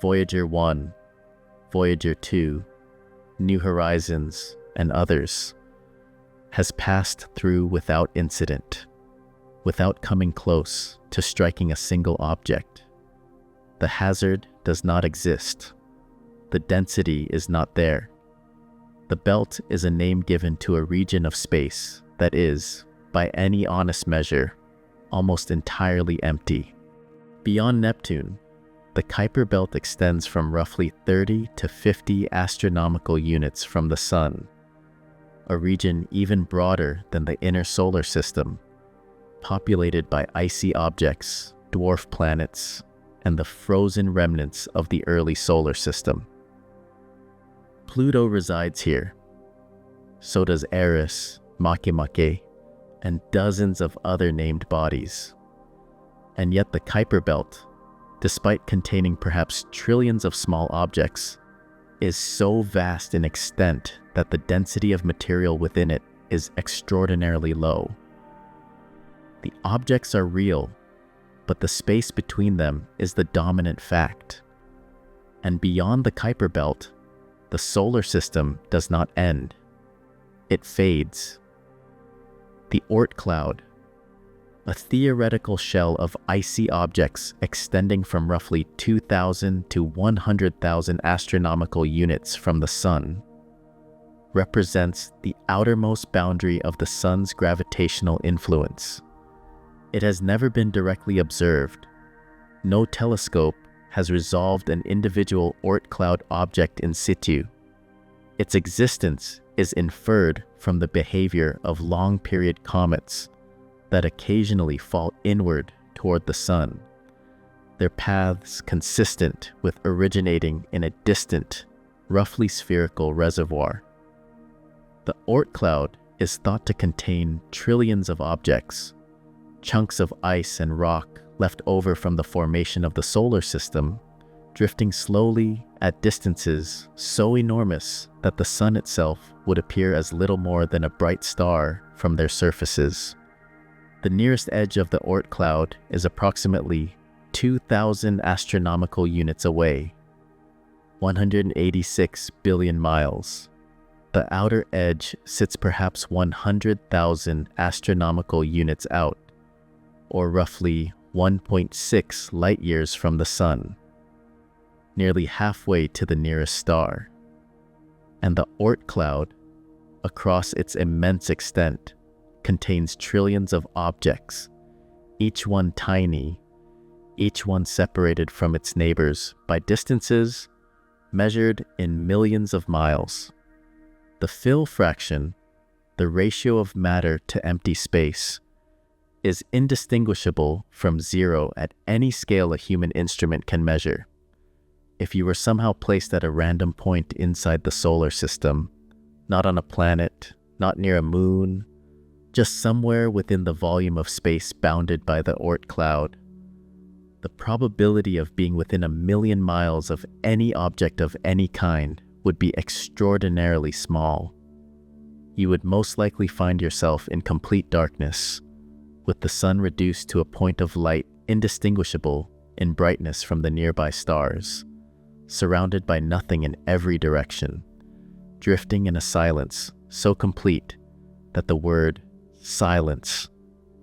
Voyager 1, Voyager 2, New Horizons, and others, has passed through without incident, without coming close to striking a single object. The hazard does not exist. The density is not there. The belt is a name given to a region of space that is, by any honest measure, almost entirely empty. Beyond Neptune, the Kuiper belt extends from roughly 30 to 50 astronomical units from the Sun, a region even broader than the inner solar system, populated by icy objects, dwarf planets, and the frozen remnants of the early solar system. Pluto resides here. So does Eris, Makemake, and dozens of other named bodies. And yet the Kuiper belt, despite containing perhaps trillions of small objects, is so vast in extent that the density of material within it is extraordinarily low. The objects are real, but the space between them is the dominant fact. And beyond the Kuiper belt, the solar system does not end. It fades. The Oort cloud, a theoretical shell of icy objects extending from roughly 2,000 to 100,000 astronomical units from the Sun, represents the outermost boundary of the Sun's gravitational influence. It has never been directly observed. No telescope has resolved an individual Oort cloud object in situ. Its existence is inferred from the behavior of long-period comets that occasionally fall inward toward the Sun, their paths consistent with originating in a distant, roughly spherical reservoir. The Oort cloud is thought to contain trillions of objects, chunks of ice and rock left over from the formation of the solar system, drifting slowly at distances so enormous that the Sun itself would appear as little more than a bright star from their surfaces. The nearest edge of the Oort cloud is approximately 2,000 astronomical units away, 186 billion miles. The outer edge sits perhaps 100,000 astronomical units out, or roughly 1.6 light-years from the Sun, nearly halfway to the nearest star. And the Oort cloud, across its immense extent, contains trillions of objects, each one tiny, each one separated from its neighbors by distances measured in millions of miles. The fill fraction, the ratio of matter to empty space, is indistinguishable from zero at any scale a human instrument can measure. If you were somehow placed at a random point inside the solar system, not on a planet, not near a moon, just somewhere within the volume of space bounded by the Oort cloud, the probability of being within 1,000,000 miles of any object of any kind would be extraordinarily small. You would most likely find yourself in complete darkness, with the Sun reduced to a point of light indistinguishable in brightness from the nearby stars, surrounded by nothing in every direction, drifting in a silence so complete that the word silence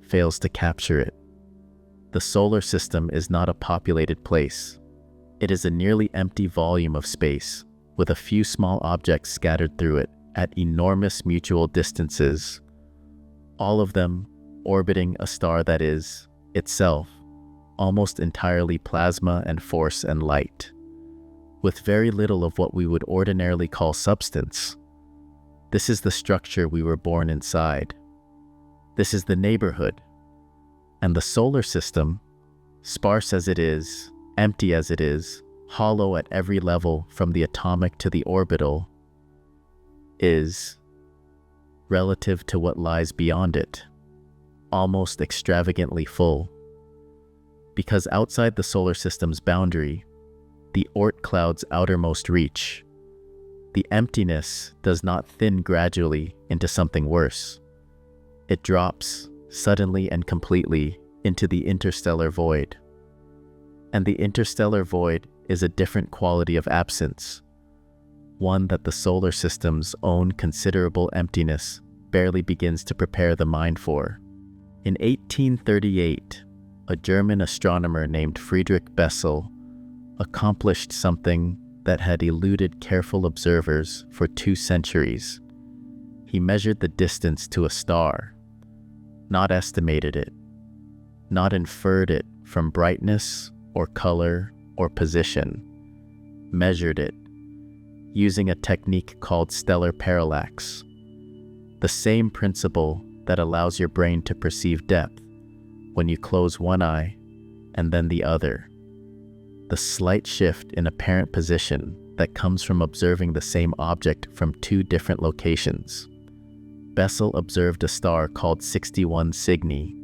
fails to capture it. The solar system is not a populated place. It is a nearly empty volume of space, with a few small objects scattered through it at enormous mutual distances, all of them orbiting a star that is, itself, almost entirely plasma and force and light, with very little of what we would ordinarily call substance. This is the structure we were born inside. This is the neighborhood. And the solar system, sparse as it is, empty as it is, hollow at every level from the atomic to the orbital, is, relative to what lies beyond it, almost extravagantly full. Because outside the solar system's boundary, the Oort cloud's outermost reach, the emptiness does not thin gradually into something worse. It drops, suddenly and completely, into the interstellar void. And the interstellar void is a different quality of absence, one that the solar system's own considerable emptiness barely begins to prepare the mind for. In 1838, a German astronomer named Friedrich Bessel accomplished something that had eluded careful observers for 2 centuries. He measured the distance to a star, not estimated it. not inferred it from brightness or color or position, measured it using a technique called stellar parallax, the same principle that allows your brain to perceive depth when you close one eye and then the other. The slight shift in apparent position that comes from observing the same object from two different locations. Bessel observed a star called 61 Cygni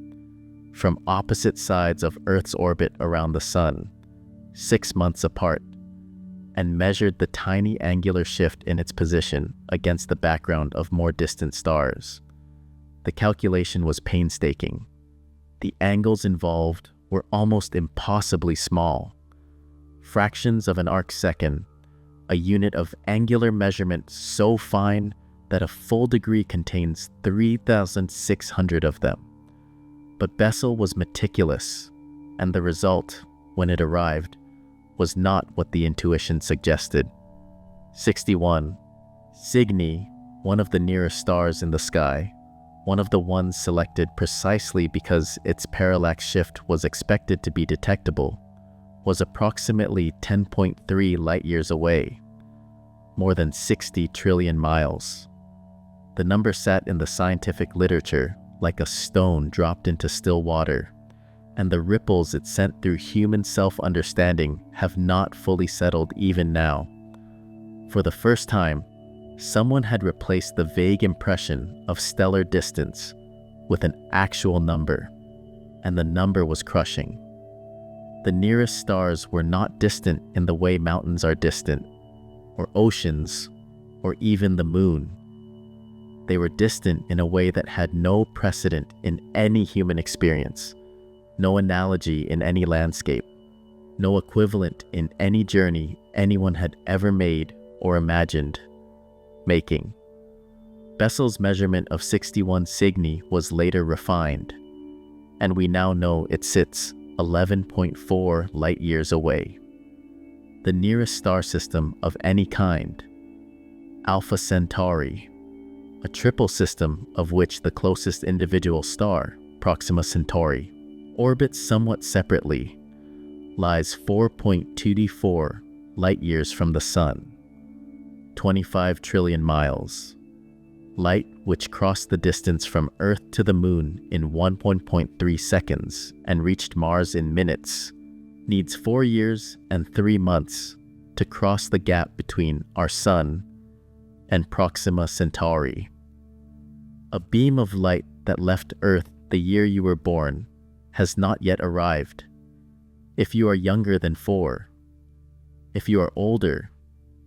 from opposite sides of Earth's orbit around the Sun, 6 months apart, and measured the tiny angular shift in its position against the background of more distant stars. The calculation was painstaking. The angles involved were almost impossibly small. Fractions of an arcsecond, a unit of angular measurement so fine that a full degree contains 3,600 of them. But Bessel was meticulous, and the result, when it arrived, was not what the intuition suggested. 61 Cygni, one of the nearest stars in the sky, one of the ones selected precisely because its parallax shift was expected to be detectable, was approximately 10.3 light-years away, more than 60 trillion miles. The number sat in the scientific literature like a stone dropped into still water, and the ripples it sent through human self-understanding have not fully settled even now. For the first time, someone had replaced the vague impression of stellar distance with an actual number, and the number was crushing. The nearest stars were not distant in the way mountains are distant, or oceans, or even the moon. They were distant in a way that had no precedent in any human experience, no analogy in any landscape, no equivalent in any journey anyone had ever made or imagined making. Bessel's measurement of 61 Cygni was later refined, and we now know it sits 11.4 light-years away. The nearest star system of any kind, Alpha Centauri, a triple system of which the closest individual star, Proxima Centauri, orbits somewhat separately, lies 4.224 light-years from the Sun, 25 trillion miles. Light, which crossed the distance from Earth to the Moon in 1.3 seconds and reached Mars in minutes, needs 4 years and 3 months to cross the gap between our Sun and Proxima Centauri. A beam of light that left Earth the year you were born has not yet arrived. If you are younger than 4, if you are older,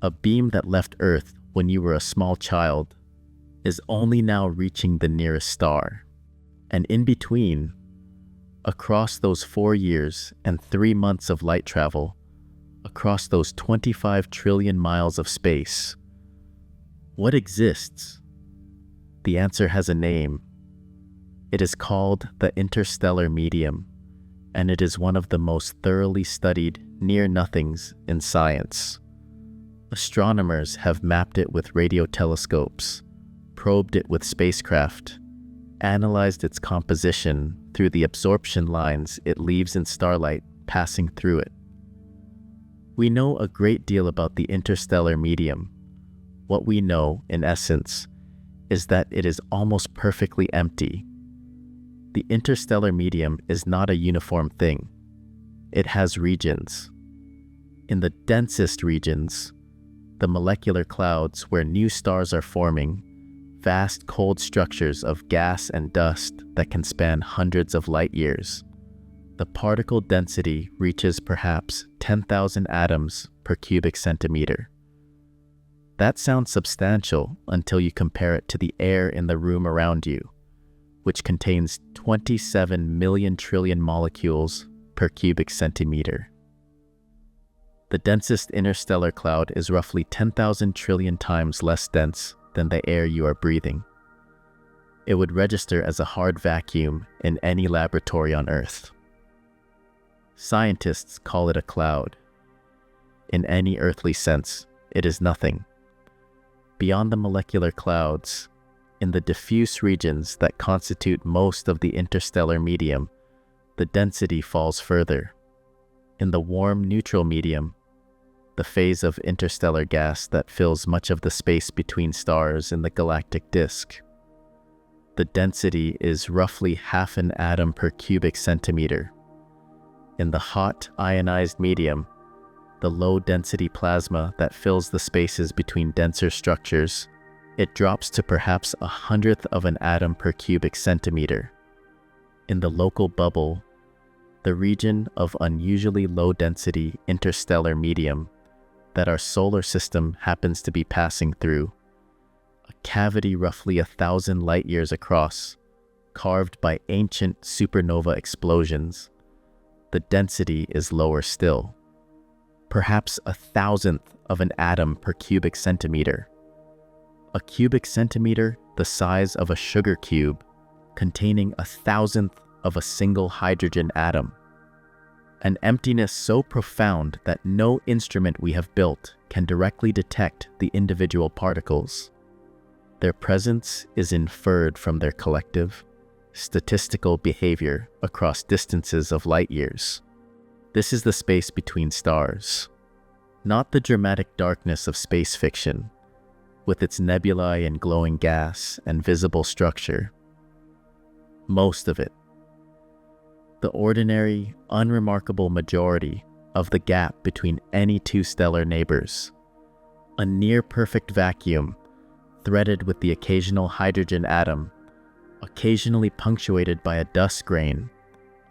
a beam that left Earth when you were a small child is only now reaching the nearest star. And in between, across those 4 years and 3 months of light travel, across those 25 trillion miles of space, what exists? The answer has a name. It is called the interstellar medium, and it is one of the most thoroughly studied near-nothings in science. Astronomers have mapped it with radio telescopes, probed it with spacecraft, analyzed its composition through the absorption lines it leaves in starlight passing through it. We know a great deal about the interstellar medium. What we know, in essence, is that it is almost perfectly empty. The interstellar medium is not a uniform thing. It has regions. In the densest regions, the molecular clouds where new stars are forming, vast cold structures of gas and dust that can span hundreds of light years. The particle density reaches perhaps 10,000 atoms per cubic centimeter. That sounds substantial until you compare it to the air in the room around you, which contains 27 million trillion molecules per cubic centimeter. The densest interstellar cloud is roughly 10,000 trillion times less dense than the air you are breathing. It would register as a hard vacuum in any laboratory on Earth. Scientists call it a cloud. In any earthly sense, it is nothing. Beyond the molecular clouds, in the diffuse regions that constitute most of the interstellar medium, the density falls further. In the warm neutral medium, the phase of interstellar gas that fills much of the space between stars in the galactic disk, the density is roughly half an atom per cubic centimeter. In the hot, ionized medium, the low-density plasma that fills the spaces between denser structures, it drops to perhaps 1/100th of an atom per cubic centimeter. In the local bubble, the region of unusually low-density interstellar medium that our solar system happens to be passing through, a cavity roughly 1,000 light-years across, carved by ancient supernova explosions, the density is lower still, perhaps 1,000th of an atom per cubic centimeter. A cubic centimeter the size of a sugar cube, containing 1,000th of a single hydrogen atom. An emptiness so profound that no instrument we have built can directly detect the individual particles. Their presence is inferred from their collective, statistical behavior across distances of light years. This is the space between stars, not the dramatic darkness of space fiction, with its nebulae and glowing gas and visible structure. Most of it. The ordinary, unremarkable majority of the gap between any two stellar neighbors. A near-perfect vacuum, threaded with the occasional hydrogen atom, occasionally punctuated by a dust grain,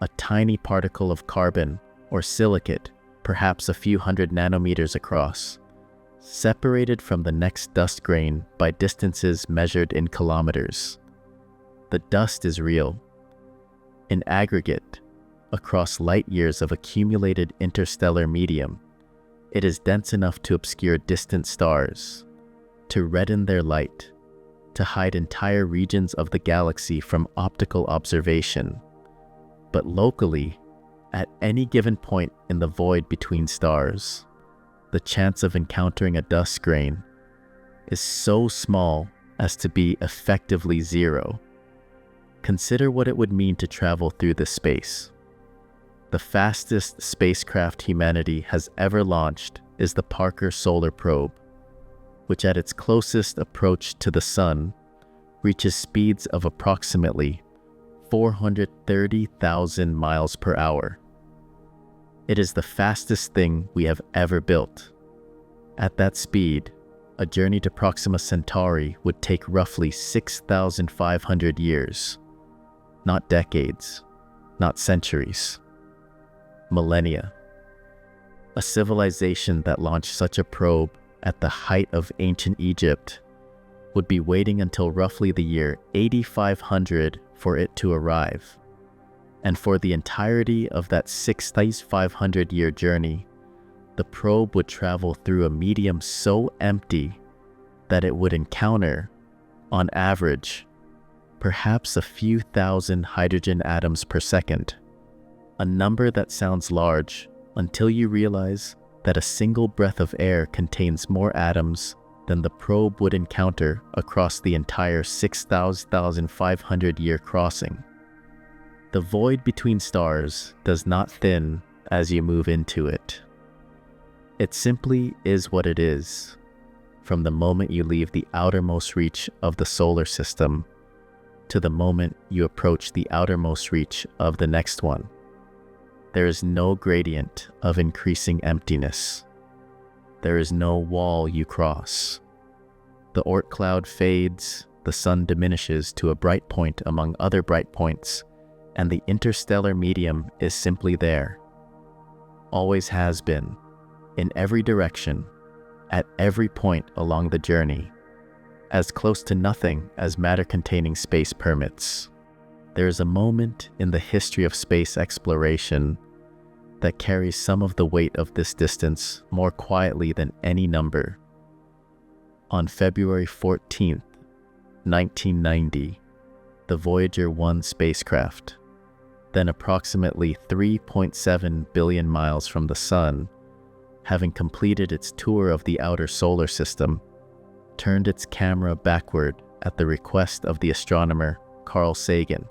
a tiny particle of carbon or silicate, perhaps a few hundred nanometers across, separated from the next dust grain by distances measured in kilometers. The dust is real. In aggregate, across light years of accumulated interstellar medium, it is dense enough to obscure distant stars, to redden their light, to hide entire regions of the galaxy from optical observation. But locally, at any given point in the void between stars, the chance of encountering a dust grain is so small as to be effectively zero. Consider what it would mean to travel through this space. The fastest spacecraft humanity has ever launched is the Parker Solar Probe, which at its closest approach to the Sun reaches speeds of approximately 430,000 miles per hour. It is the fastest thing we have ever built. At that speed, a journey to Proxima Centauri would take roughly 6,500 years. Not decades, not centuries. Millennia. A civilization that launched such a probe at the height of ancient Egypt would be waiting until roughly the year 8500 for it to arrive. And for the entirety of that 6,500-year journey, the probe would travel through a medium so empty that it would encounter, on average, perhaps a few thousand hydrogen atoms per second, a number that sounds large until you realize that a single breath of air contains more atoms than the probe would encounter across the entire 6,500-year crossing. The void between stars does not thin as you move into it. It simply is what it is, from the moment you leave the outermost reach of the solar system to the moment you approach the outermost reach of the next one. There is no gradient of increasing emptiness. There is no wall you cross. The Oort cloud fades, the sun diminishes to a bright point among other bright points, and the interstellar medium is simply there. Always has been, in every direction, at every point along the journey, as close to nothing as matter-containing space permits. There is a moment in the history of space exploration that carries some of the weight of this distance more quietly than any number. On February 14th, 1990, the Voyager 1 spacecraft, then approximately 3.7 billion miles from the Sun, having completed its tour of the outer solar system, turned its camera backward at the request of the astronomer Carl Sagan,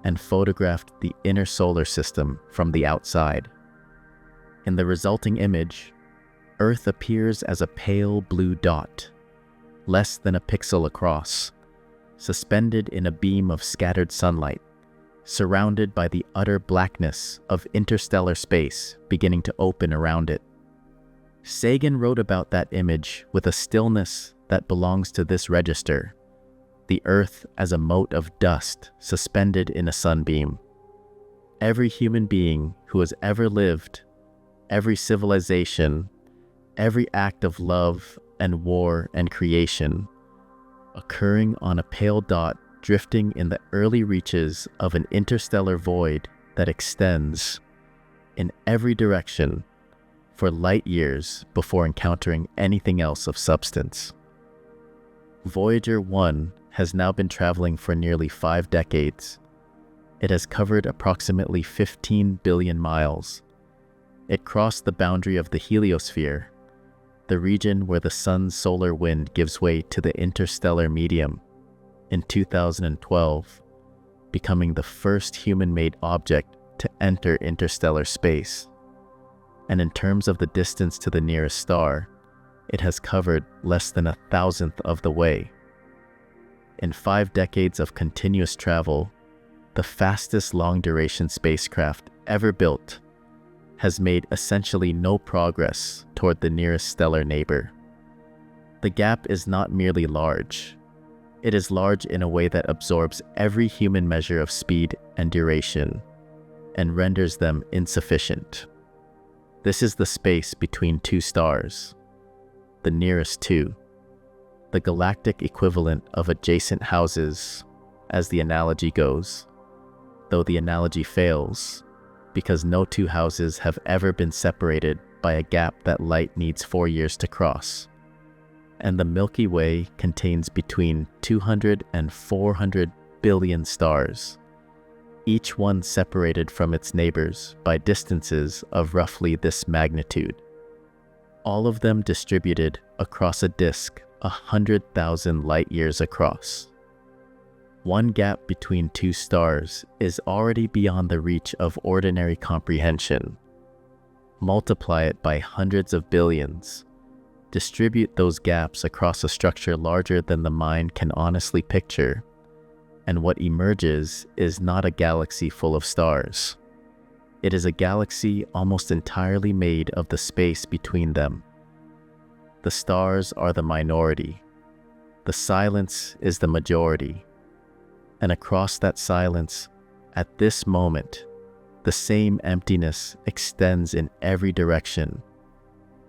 and photographed the inner solar system from the outside. In the resulting image, Earth appears as a pale blue dot, less than a pixel across, suspended in a beam of scattered sunlight, surrounded by the utter blackness of interstellar space beginning to open around it. Sagan wrote about that image with a stillness that belongs to this register, the Earth as a mote of dust suspended in a sunbeam. Every human being who has ever lived, every civilization, every act of love and war and creation, occurring on a pale dot drifting in the early reaches of an interstellar void that extends in every direction for light years before encountering anything else of substance. Voyager 1 has now been traveling for nearly 5 decades. It has covered approximately 15 billion miles. It crossed the boundary of the heliosphere, the region where the sun's solar wind gives way to the interstellar medium, in 2012, becoming the first human-made object to enter interstellar space. And in terms of the distance to the nearest star, it has covered less than 1,000th of the way. In 5 decades of continuous travel, the fastest long-duration spacecraft ever built has made essentially no progress toward the nearest stellar neighbor. The gap is not merely large. It is large in a way that absorbs every human measure of speed and duration and renders them insufficient. This is the space between 2 stars, the nearest 2, the galactic equivalent of adjacent houses, as the analogy goes, though the analogy fails because no 2 houses have ever been separated by a gap that light needs 4 years to cross. And the Milky Way contains between 200 and 400 billion stars, each one separated from its neighbors by distances of roughly this magnitude, all of them distributed across a disk 100,000 light-years across. One gap between 2 stars is already beyond the reach of ordinary comprehension. Multiply it by hundreds of billions. Distribute those gaps across a structure larger than the mind can honestly picture, and what emerges is not a galaxy full of stars. It is a galaxy almost entirely made of the space between them. The stars are the minority. The silence is the majority. And across that silence, at this moment, the same emptiness extends in every direction,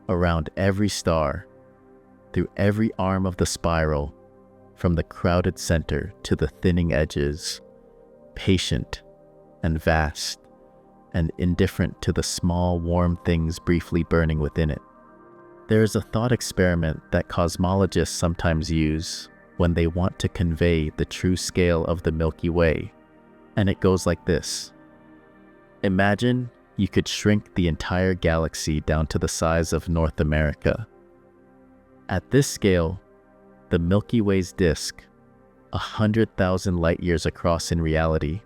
around every star, through every arm of the spiral, from the crowded center to the thinning edges, patient and vast, and indifferent to the small, warm things briefly burning within it. There is a thought experiment that cosmologists sometimes use when they want to convey the true scale of the Milky Way, and it goes like this. Imagine you could shrink the entire galaxy down to the size of North America. At this scale, the Milky Way's disk, 100,000 light-years across in reality,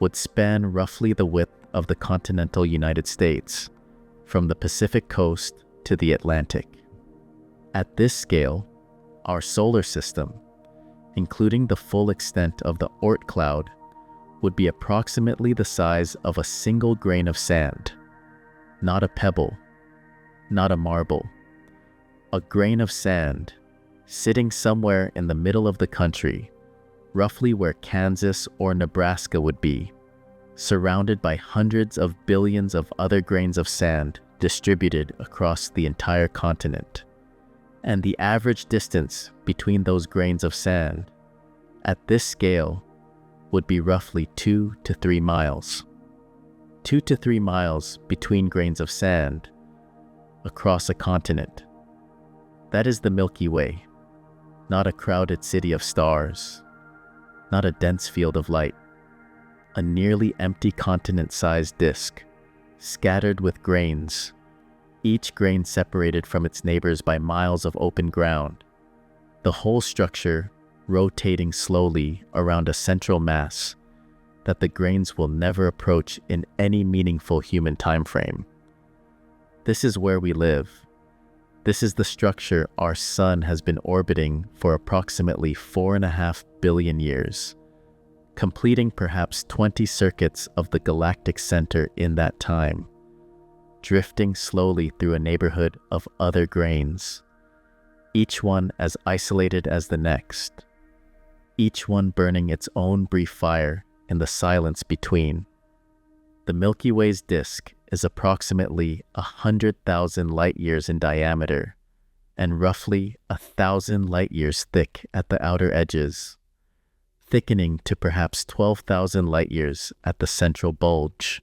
would span roughly the width of the continental United States, from the Pacific coast to the Atlantic. At this scale, our solar system, including the full extent of the Oort cloud, would be approximately the size of a single grain of sand. Not a pebble, not a marble. A grain of sand, sitting somewhere in the middle of the country, roughly where Kansas or Nebraska would be, surrounded by hundreds of billions of other grains of sand distributed across the entire continent. And the average distance between those grains of sand, at this scale, would be roughly 2 to 3 miles. 2 to 3 miles between grains of sand across a continent. That is the Milky Way, not a crowded city of stars, not a dense field of light. A nearly empty continent-sized disk, scattered with grains, each grain separated from its neighbors by miles of open ground, the whole structure rotating slowly around a central mass, that the grains will never approach in any meaningful human timeframe. This is where we live. This is the structure our sun has been orbiting for approximately 4.5 billion years, completing perhaps 20 circuits of the galactic center in that time, drifting slowly through a neighborhood of other grains, each one as isolated as the next, each one burning its own brief fire in the silence between. The Milky Way's disk is approximately 100,000 light-years in diameter and roughly 1,000 light-years thick at the outer edges, thickening to perhaps 12,000 light-years at the central bulge.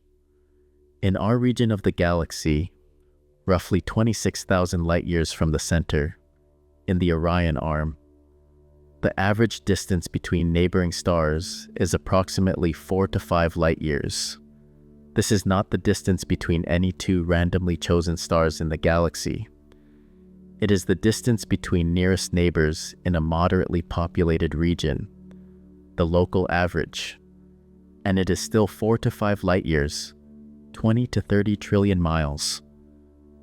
In our region of the galaxy, roughly 26,000 light-years from the center, in the Orion arm, the average distance between neighboring stars is approximately 4 to 5 light-years. This is not the distance between any two randomly chosen stars in the galaxy. It is the distance between nearest neighbors in a moderately populated region, the local average, and it is still 4 to 5 light-years, 20 to 30 trillion miles,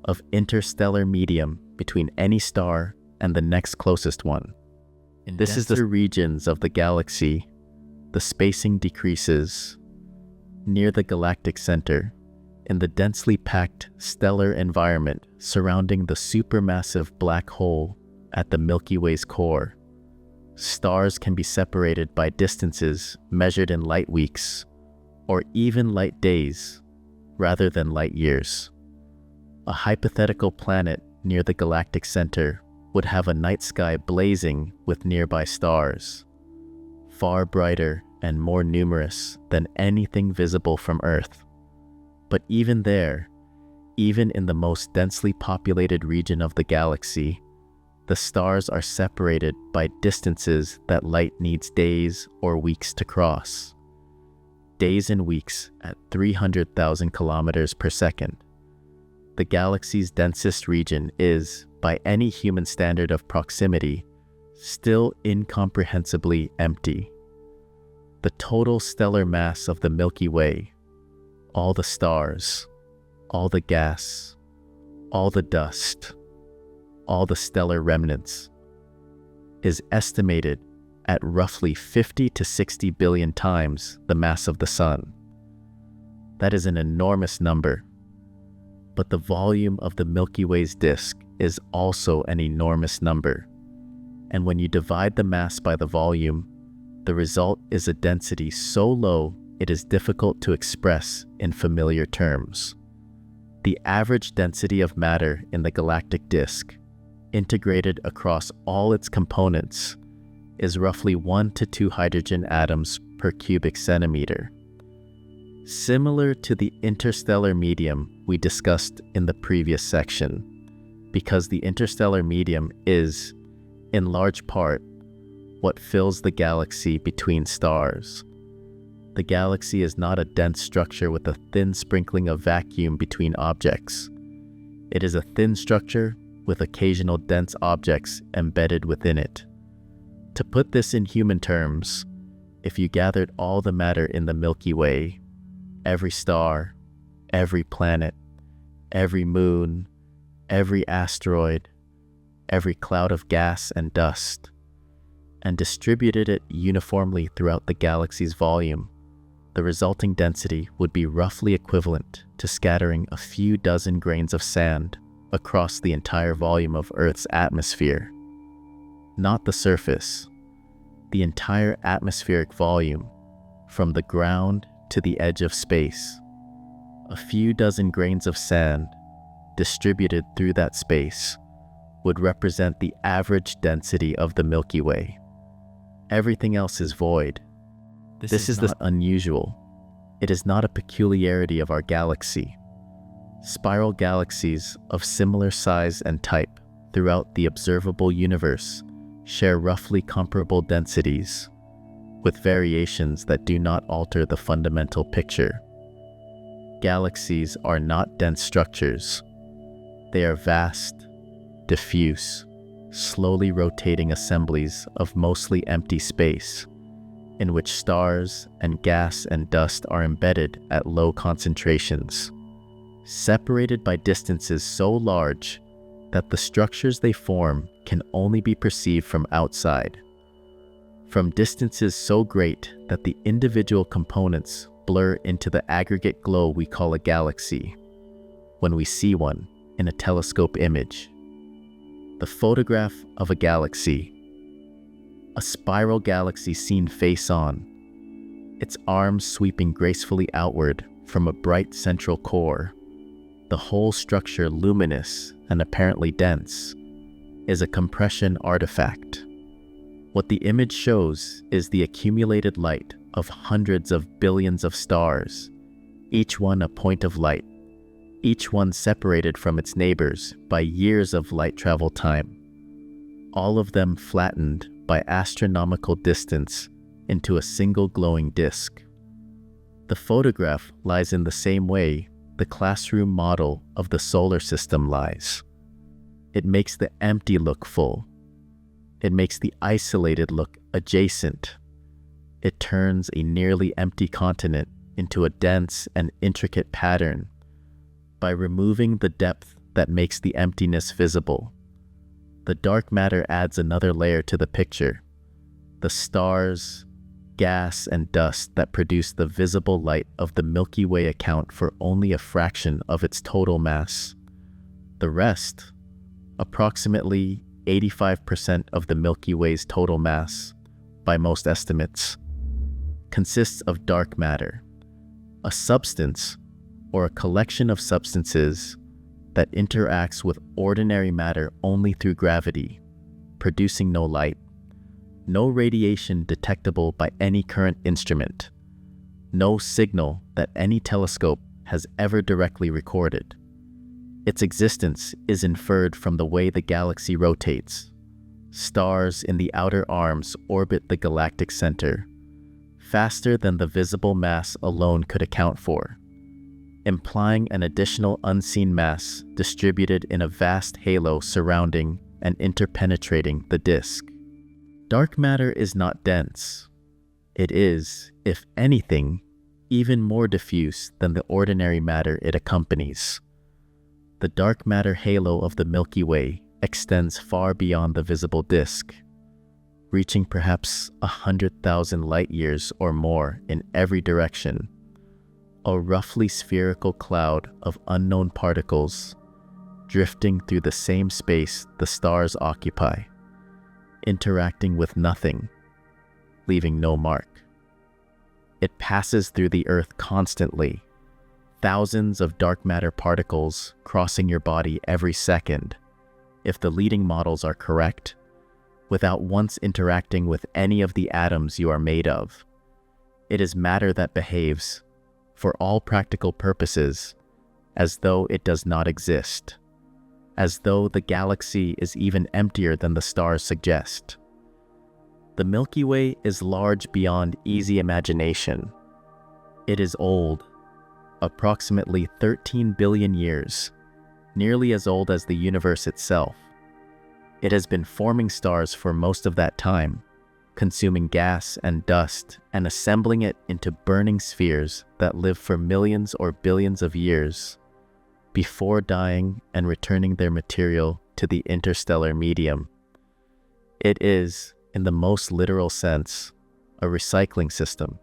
of interstellar medium between any star and the next closest one. In this is the regions of the galaxy. The spacing decreases. Near the galactic center, in the densely packed stellar environment surrounding the supermassive black hole at the Milky Way's core, stars can be separated by distances measured in light weeks or even light days rather than light years. A hypothetical planet near the galactic center would have a night sky blazing with nearby stars, far brighter and more numerous than anything visible from Earth. But even there, even in the most densely populated region of the galaxy, the stars are separated by distances that light needs days or weeks to cross. Days and weeks at 300,000 kilometers per second. The galaxy's densest region is, by any human standard of proximity, still incomprehensibly empty. The total stellar mass of the Milky Way, all the stars, all the gas, all the dust, all the stellar remnants, is estimated at roughly 50 to 60 billion times the mass of the Sun. That is an enormous number. But the volume of the Milky Way's disk is also an enormous number. And when you divide the mass by the volume, the result is a density so low it is difficult to express in familiar terms. The average density of matter in the galactic disk, integrated across all its components, is roughly 1 to 2 hydrogen atoms per cubic centimeter. Similar to the interstellar medium we discussed in the previous section, because the interstellar medium is, in large part, what fills the galaxy between stars. The galaxy is not a dense structure with a thin sprinkling of vacuum between objects. It is a thin structure with occasional dense objects embedded within it. To put this in human terms, if you gathered all the matter in the Milky Way, every star, every planet, every moon, every asteroid, every cloud of gas and dust, and distributed it uniformly throughout the galaxy's volume, the resulting density would be roughly equivalent to scattering a few dozen grains of sand across the entire volume of Earth's atmosphere. Not the surface, the entire atmospheric volume, from the ground to the edge of space. A few dozen grains of sand distributed through that space would represent the average density of the Milky Way. Everything else is void. This is not unusual. It is not a peculiarity of our galaxy. Spiral galaxies of similar size and type throughout the observable universe share roughly comparable densities, with variations that do not alter the fundamental picture. Galaxies are not dense structures. They are vast, diffuse, slowly rotating assemblies of mostly empty space, in which stars and gas and dust are embedded at low concentrations, separated by distances so large that the structures they form can only be perceived from outside, from distances so great that the individual components blur into the aggregate glow we call a galaxy when we see one in a telescope image. The photograph of a galaxy. A spiral galaxy seen face on, its arms sweeping gracefully outward from a bright central core, the whole structure luminous and apparently dense, is a compression artifact. What the image shows is the accumulated light of hundreds of billions of stars, each one a point of light, each one separated from its neighbors by years of light travel time, all of them flattened by astronomical distance into a single glowing disk. The photograph lies in the same way the classroom model of the solar system lies. It makes the empty look full. It makes the isolated look adjacent. It turns a nearly empty continent into a dense and intricate pattern by removing the depth that makes the emptiness visible. The dark matter adds another layer to the picture. The stars, gas, and dust that produce the visible light of the Milky Way account for only a fraction of its total mass. The rest, approximately 85% of the Milky Way's total mass, by most estimates, consists of dark matter, a substance or a collection of substances that interacts with ordinary matter only through gravity, producing no light, no radiation detectable by any current instrument, no signal that any telescope has ever directly recorded. Its existence is inferred from the way the galaxy rotates. Stars in the outer arms orbit the galactic center, faster than the visible mass alone could account for, implying an additional unseen mass distributed in a vast halo surrounding and interpenetrating the disk. Dark matter is not dense. It is, if anything, even more diffuse than the ordinary matter it accompanies. The dark matter halo of the Milky Way extends far beyond the visible disk, reaching perhaps 100,000 light-years or more in every direction, a roughly spherical cloud of unknown particles drifting through the same space the stars occupy, interacting with nothing, leaving no mark. It passes through the Earth constantly, thousands of dark matter particles crossing your body every second, if the leading models are correct, without once interacting with any of the atoms you are made of. It is matter that behaves, for all practical purposes, as though it does not exist, as though the galaxy is even emptier than the stars suggest. The Milky Way is large beyond easy imagination. It is old, approximately 13 billion years, nearly as old as the universe itself. It has been forming stars for most of that time, consuming gas and dust and assembling it into burning spheres that live for millions or billions of years, before dying and returning their material to the interstellar medium. It is, in the most literal sense, a recycling system.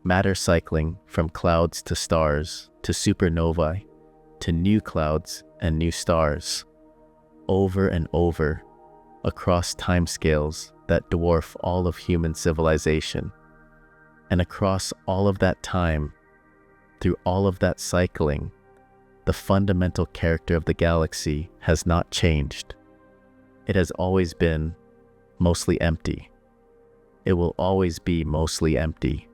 Matter cycling from clouds to stars to supernovae to new clouds and new stars, over and over, across timescales that dwarf all of human civilization. And across all of that time, through all of that cycling, the fundamental character of the galaxy has not changed. It has always been mostly empty. It will always be mostly empty.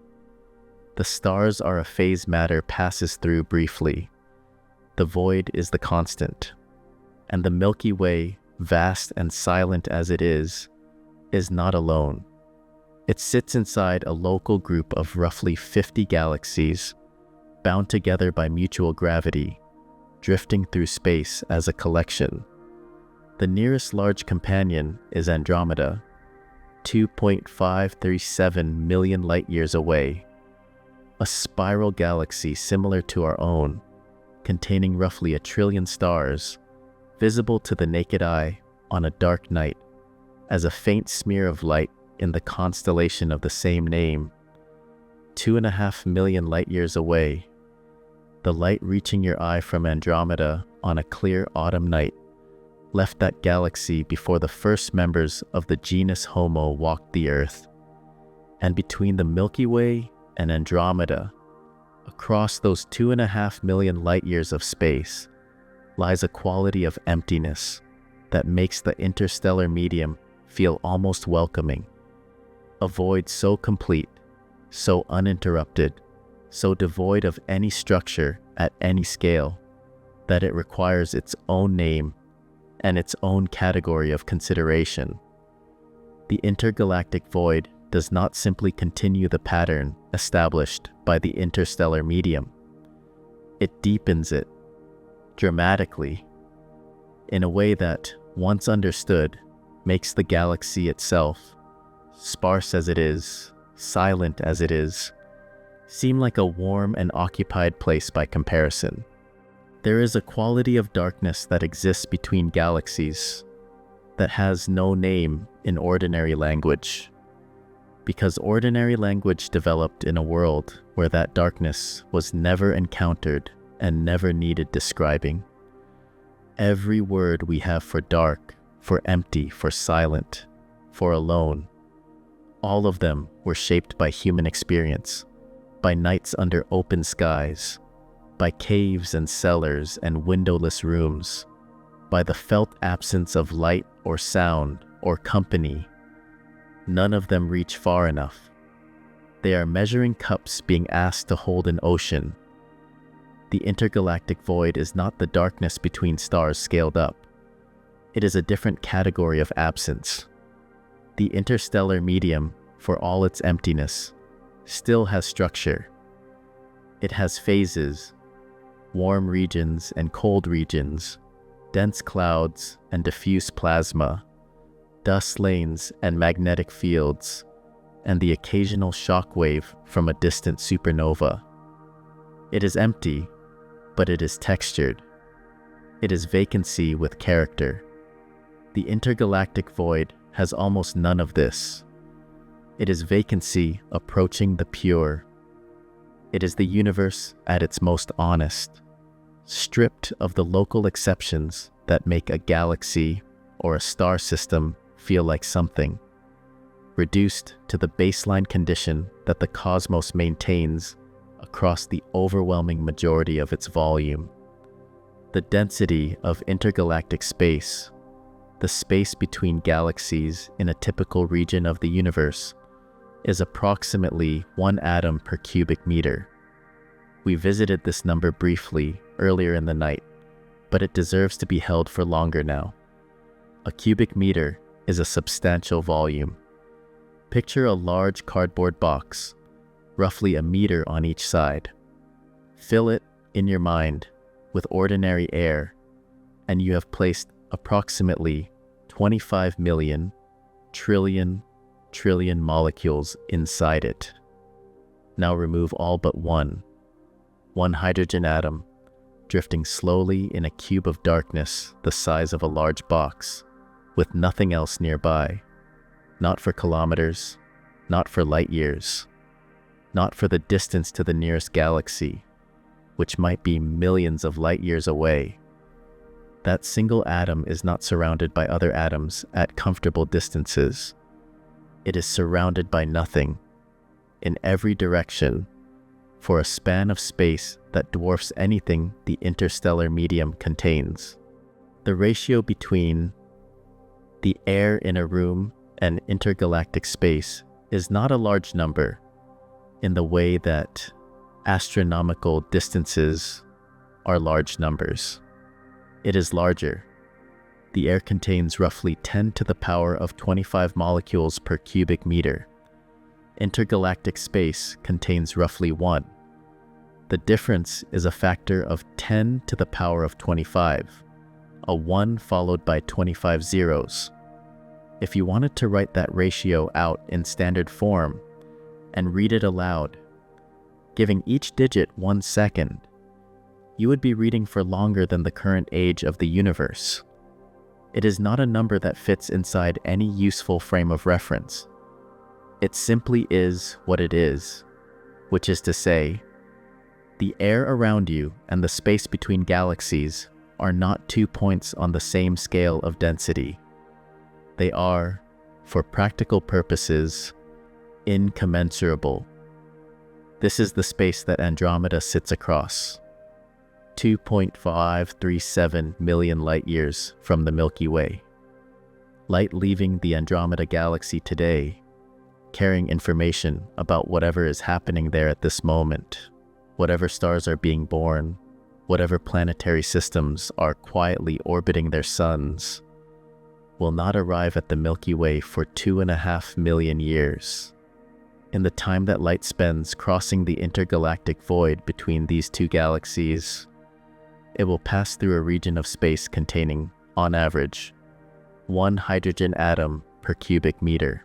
The stars are a phase matter passes through briefly. The void is the constant. And the Milky Way, vast and silent as it is not alone. It sits inside a local group of roughly 50 galaxies, bound together by mutual gravity, drifting through space as a collection. The nearest large companion is Andromeda, 2.537 million light-years away, a spiral galaxy similar to our own, containing roughly 1 trillion stars, visible to the naked eye on a dark night as a faint smear of light in the constellation of the same name. 2.5 million light-years away, the light reaching your eye from Andromeda on a clear autumn night left that galaxy before the first members of the genus Homo walked the Earth. And between the Milky Way and Andromeda, across those 2.5 million light-years of space, lies a quality of emptiness that makes the interstellar medium feel almost welcoming. A void so complete, so uninterrupted, so devoid of any structure at any scale, that it requires its own name and its own category of consideration. The intergalactic void does not simply continue the pattern established by the interstellar medium. It deepens it, dramatically, in a way that, once understood, makes the galaxy itself, sparse as it is, silent as it is, seem like a warm and occupied place by comparison. There is a quality of darkness that exists between galaxies that has no name in ordinary language, because ordinary language developed in a world where that darkness was never encountered and never needed describing. Every word we have for dark, for empty, for silent, for alone, all of them were shaped by human experience, by nights under open skies, by caves and cellars and windowless rooms, by the felt absence of light or sound or company. None of them reach far enough. They are measuring cups being asked to hold an ocean. The intergalactic void is not the darkness between stars scaled up. It is a different category of absence. The interstellar medium, for all its emptiness, still has structure. It has phases, warm regions and cold regions, dense clouds and diffuse plasma, dust lanes and magnetic fields, and the occasional shock wave from a distant supernova. It is empty, but it is textured. It is vacancy with character. The intergalactic void has almost none of this. It is vacancy approaching the pure. It is the universe at its most honest, stripped of the local exceptions that make a galaxy or a star system feel like something, reduced to the baseline condition that the cosmos maintains across the overwhelming majority of its volume. The density of intergalactic space, the space between galaxies in a typical region of the universe, is approximately 1 atom per cubic meter. We visited this number briefly earlier in the night, but it deserves to be held for longer now. A cubic meter is a substantial volume. Picture a large cardboard box, roughly 1 meter on each side. Fill it, in your mind, with ordinary air, and you have placed approximately 25 million trillion molecules inside it. Now remove all but one hydrogen atom, drifting slowly in a cube of darkness the size of a large box, with nothing else nearby. Not for kilometers, not for light years, not for the distance to the nearest galaxy, which might be millions of light years away. That single atom is not surrounded by other atoms at comfortable distances. It is surrounded by nothing, in every direction, for a span of space that dwarfs anything the interstellar medium contains. The ratio between the air in a room and intergalactic space is not a large number, in the way that astronomical distances are large numbers. It is larger. The air contains roughly 10 to the power of 25 molecules per cubic meter. Intergalactic space contains roughly 1. The difference is a factor of 10 to the power of 25, a 1 followed by 25 zeros. If you wanted to write that ratio out in standard form and read it aloud, giving each digit 1 second, you would be reading for longer than the current age of the universe. It is not a number that fits inside any useful frame of reference. It simply is what it is, which is to say, the air around you and the space between galaxies are not 2 points on the same scale of density. They are, for practical purposes, incommensurable. This is the space that Andromeda sits across, 2.537 million light-years from the Milky Way. Light leaving the Andromeda galaxy today, carrying information about whatever is happening there at this moment, whatever stars are being born, whatever planetary systems are quietly orbiting their suns, will not arrive at the Milky Way for 2.5 million years. In the time that light spends crossing the intergalactic void between these two galaxies, it will pass through a region of space containing, on average, 1 hydrogen atom per cubic meter.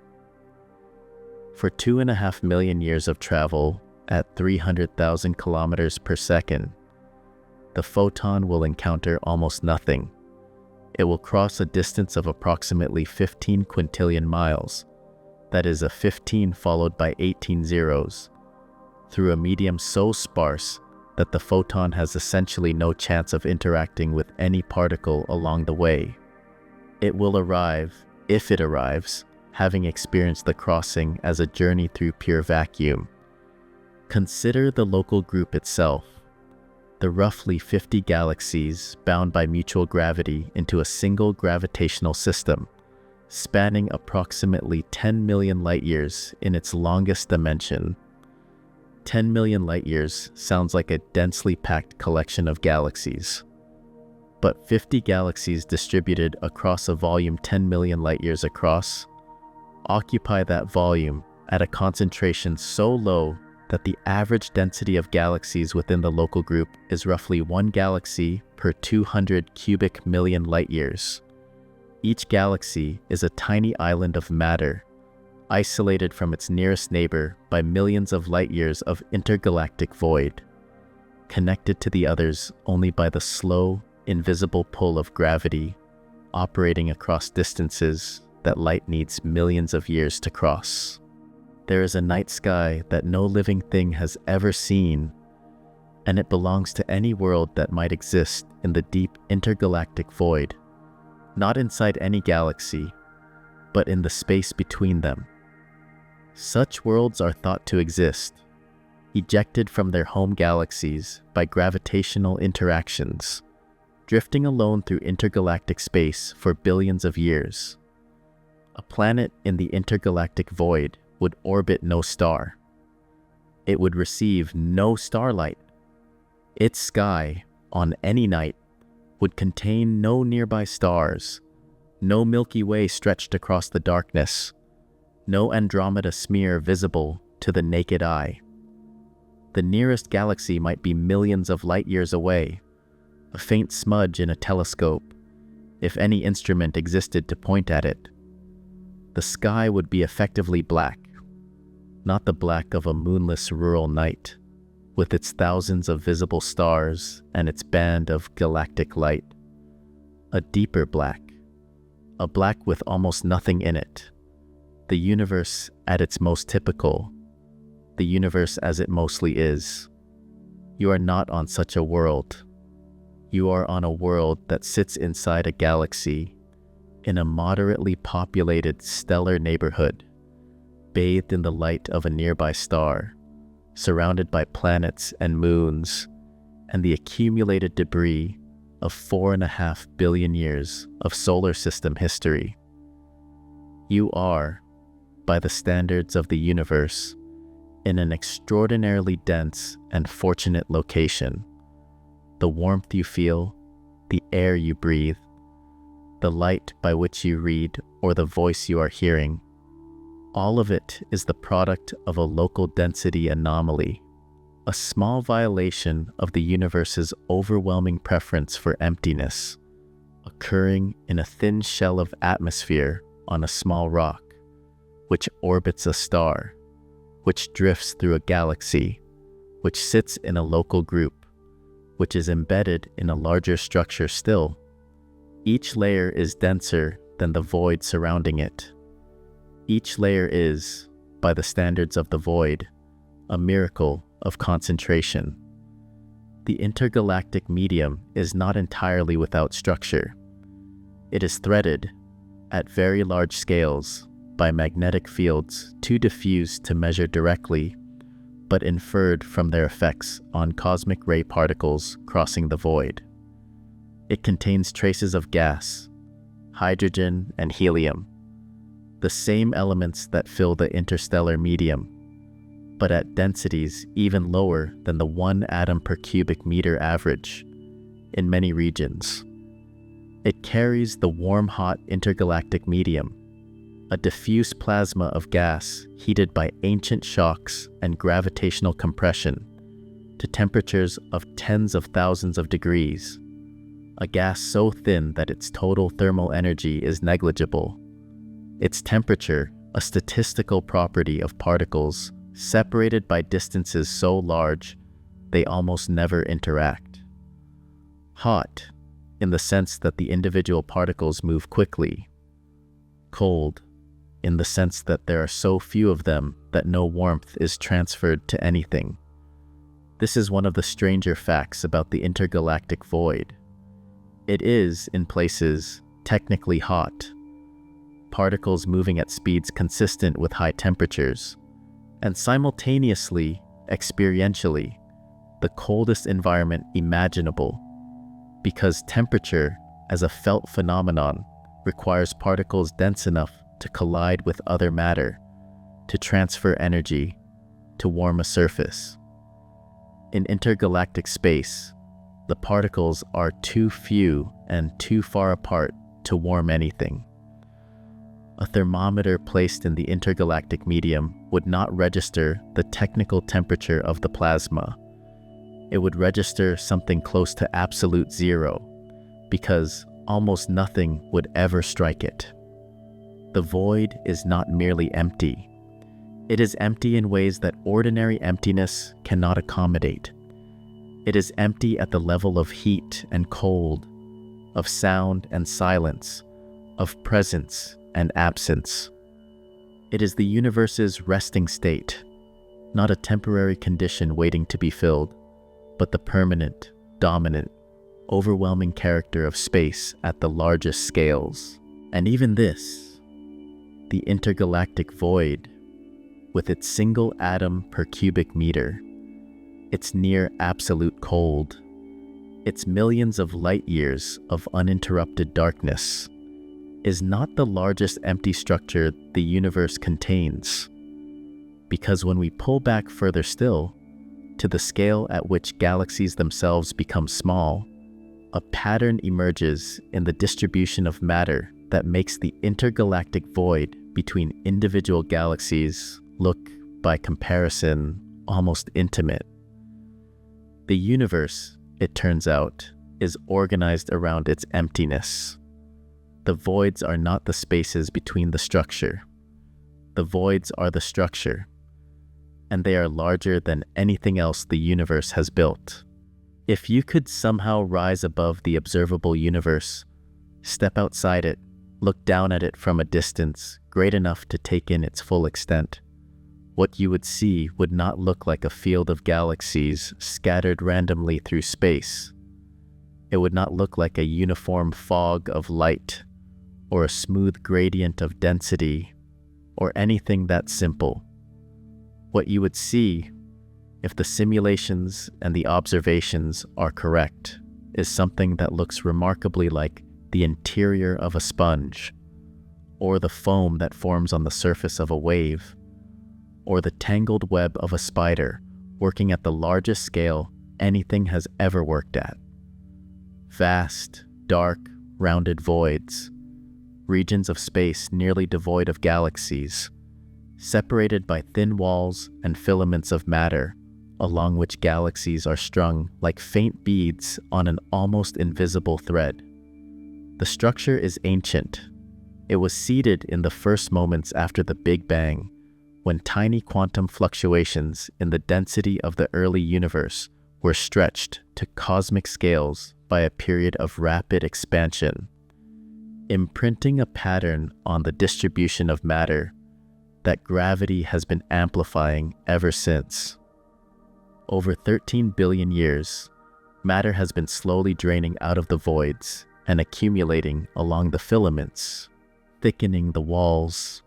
For 2.5 million years of travel at 300,000 kilometers per second, the photon will encounter almost nothing. It will cross a distance of approximately 15 quintillion miles, that is a 15 followed by 18 zeros, through a medium so sparse that the photon has essentially no chance of interacting with any particle along the way. It will arrive, if it arrives, having experienced the crossing as a journey through pure vacuum. Consider the local group itself, the roughly 50 galaxies bound by mutual gravity into a single gravitational system, spanning approximately 10 million light-years in its longest dimension. 10 million light-years sounds like a densely packed collection of galaxies. But 50 galaxies distributed across a volume 10 million light-years across occupy that volume at a concentration so low that the average density of galaxies within the local group is roughly 1 galaxy per 200 cubic million light-years. Each galaxy is a tiny island of matter, isolated from its nearest neighbor by millions of light-years of intergalactic void, connected to the others only by the slow, invisible pull of gravity, operating across distances that light needs millions of years to cross. There is a night sky that no living thing has ever seen, and it belongs to any world that might exist in the deep intergalactic void, not inside any galaxy, but in the space between them. Such worlds are thought to exist, ejected from their home galaxies by gravitational interactions, drifting alone through intergalactic space for billions of years. A planet in the intergalactic void would orbit no star. It would receive no starlight. Its sky, on any night, would contain no nearby stars, no Milky Way stretched across the darkness, no Andromeda smear visible to the naked eye. The nearest galaxy might be millions of light-years away, a faint smudge in a telescope, if any instrument existed to point at it. The sky would be effectively black, not the black of a moonless rural night, with its thousands of visible stars and its band of galactic light. A deeper black, a black with almost nothing in it. The universe at its most typical, the universe as it mostly is. You are not on such a world. You are on a world that sits inside a galaxy, in a moderately populated stellar neighborhood, bathed in the light of a nearby star, surrounded by planets and moons, and the accumulated debris of 4.5 billion years of solar system history. You are, by the standards of the universe, in an extraordinarily dense and fortunate location. The warmth you feel, the air you breathe, the light by which you read, or the voice you are hearing, all of it is the product of a local density anomaly, a small violation of the universe's overwhelming preference for emptiness, occurring in a thin shell of atmosphere on a small rock, which orbits a star, which drifts through a galaxy, which sits in a local group, which is embedded in a larger structure still. Each layer is denser than the void surrounding it. Each layer is, by the standards of the void, a miracle of concentration. The intergalactic medium is not entirely without structure. It is threaded, at very large scales, by magnetic fields too diffuse to measure directly, but inferred from their effects on cosmic ray particles crossing the void. It contains traces of gas, hydrogen and helium, the same elements that fill the interstellar medium, but at densities even lower than the 1 atom per cubic meter average in many regions. It carries the warm-hot intergalactic medium, a diffuse plasma of gas heated by ancient shocks and gravitational compression to temperatures of tens of thousands of degrees, a gas so thin that its total thermal energy is negligible. Its temperature, a statistical property of particles separated by distances so large they almost never interact. Hot, in the sense that the individual particles move quickly. Cold, in the sense that there are so few of them that no warmth is transferred to anything. This is one of the stranger facts about the intergalactic void. It is, in places, technically hot. Particles moving at speeds consistent with high temperatures, and simultaneously, experientially, the coldest environment imaginable, because temperature, as a felt phenomenon, requires particles dense enough to collide with other matter, to transfer energy, to warm a surface. In intergalactic space, the particles are too few and too far apart to warm anything. A thermometer placed in the intergalactic medium would not register the technical temperature of the plasma. It would register something close to absolute zero, because almost nothing would ever strike it. The void is not merely empty. It is empty in ways that ordinary emptiness cannot accommodate. It is empty at the level of heat and cold, of sound and silence, of presence and absence. It is the universe's resting state, not a temporary condition waiting to be filled, but the permanent, dominant, overwhelming character of space at the largest scales. And even this, the intergalactic void, with its single atom per cubic meter, its near absolute cold, its millions of light years of uninterrupted darkness, is not the largest empty structure the universe contains. Because when we pull back further still, to the scale at which galaxies themselves become small, a pattern emerges in the distribution of matter that makes the intergalactic void between individual galaxies look, by comparison, almost intimate. The universe, it turns out, is organized around its emptiness. The voids are not the spaces between the structure. The voids are the structure, and they are larger than anything else the universe has built. If you could somehow rise above the observable universe, step outside it, look down at it from a distance great enough to take in its full extent, what you would see would not look like a field of galaxies scattered randomly through space. It would not look like a uniform fog of light, or a smooth gradient of density, or anything that simple. What you would see, if the simulations and the observations are correct, is something that looks remarkably like the interior of a sponge, or the foam that forms on the surface of a wave, or the tangled web of a spider working at the largest scale anything has ever worked at. Vast, dark, rounded voids, regions of space nearly devoid of galaxies, separated by thin walls and filaments of matter, along which galaxies are strung like faint beads on an almost invisible thread. The structure is ancient, It was seeded in the first moments after the Big Bang, when tiny quantum fluctuations in the density of the early universe were stretched to cosmic scales by a period of rapid expansion, imprinting a pattern on the distribution of matter that gravity has been amplifying ever since. Over 13 billion years, matter has been slowly draining out of the voids and accumulating along the filaments, thickening the walls,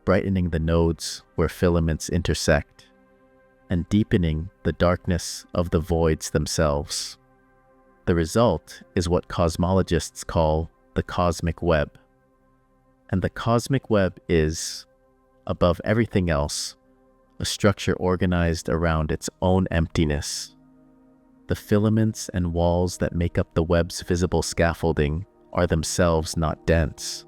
brightening the nodes where filaments intersect, and deepening the darkness of the voids themselves. The result is what cosmologists call the cosmic web. And the cosmic web is, above everything else, a structure organized around its own emptiness. The filaments and walls that make up the web's visible scaffolding are themselves not dense.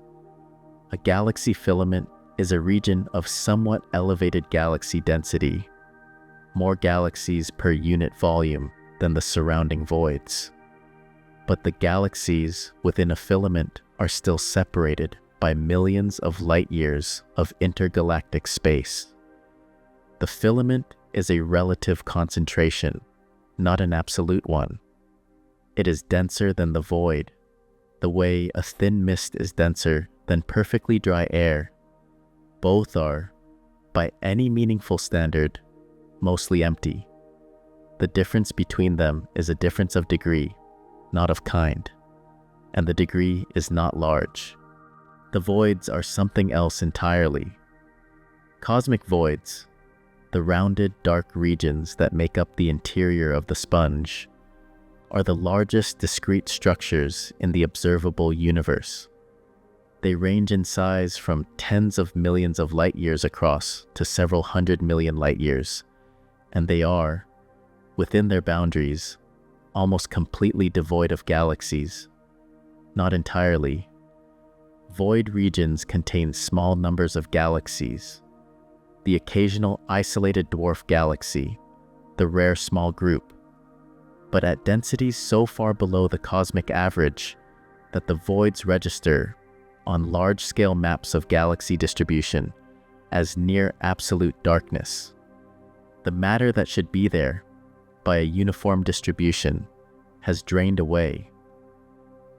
A galaxy filament is a region of somewhat elevated galaxy density, more galaxies per unit volume than the surrounding voids. But the galaxies within a filament are still separated by millions of light-years of intergalactic space. The filament is a relative concentration, not an absolute one. It is denser than the void, the way a thin mist is denser than perfectly dry air. Both are, by any meaningful standard, mostly empty. The difference between them is a difference of degree, not of kind, and the degree is not large. The voids are something else entirely. Cosmic voids, the rounded dark regions that make up the interior of the sponge, are the largest discrete structures in the observable universe. They range in size from tens of millions of light-years across to several 100 million light-years, and they are, within their boundaries, almost completely devoid of galaxies. Not entirely. Void regions contain small numbers of galaxies. The occasional isolated dwarf galaxy, the rare small group, but at densities so far below the cosmic average that the voids register on large-scale maps of galaxy distribution as near absolute darkness. The matter that should be there, by a uniform distribution, has drained away.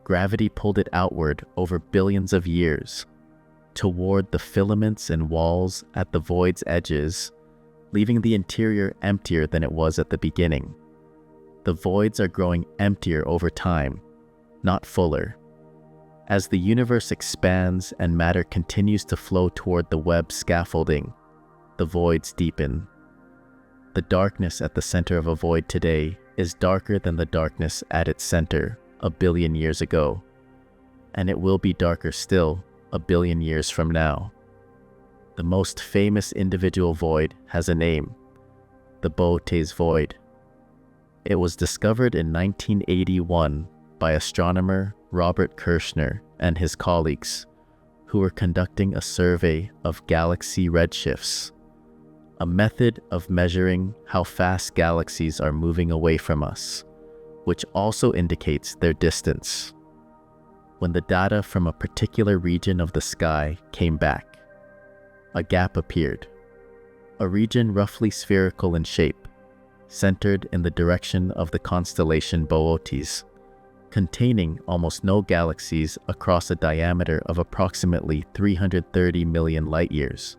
Gravity pulled it outward over billions of years, toward the filaments and walls at the void's edges, leaving the interior emptier than it was at the beginning. The voids are growing emptier over time, not fuller. As the universe expands and matter continues to flow toward the web scaffolding, the voids deepen. The darkness at the center of a void today is darker than the darkness at its center a billion years ago, and it will be darker still a billion years from now. The most famous individual void has a name, the Boötes void. It was discovered in 1981 by astronomer Robert Kirshner and his colleagues, who were conducting a survey of galaxy redshifts, a method of measuring how fast galaxies are moving away from us, which also indicates their distance. When the data from a particular region of the sky came back, a gap appeared, a region roughly spherical in shape, centered in the direction of the constellation Boötes, containing almost no galaxies across a diameter of approximately 330 million light-years.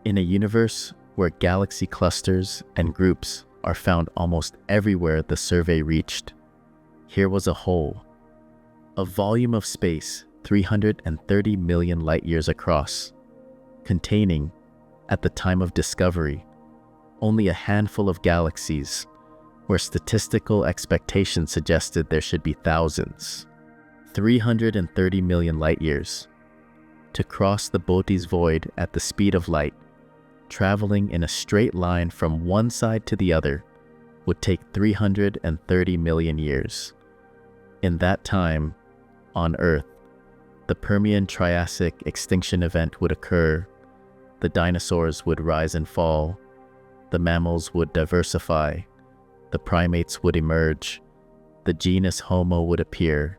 In a universe where galaxy clusters and groups are found almost everywhere the survey reached, here was a hole, a volume of space 330 million light-years across, containing, at the time of discovery, only a handful of galaxies, where statistical expectations suggested there should be thousands. 330 million light-years. To cross the Boötes void at the speed of light, traveling in a straight line from one side to the other, would take 330 million years. In that time, on Earth, the Permian-Triassic extinction event would occur, the dinosaurs would rise and fall, the mammals would diversify, the primates would emerge, the genus Homo would appear,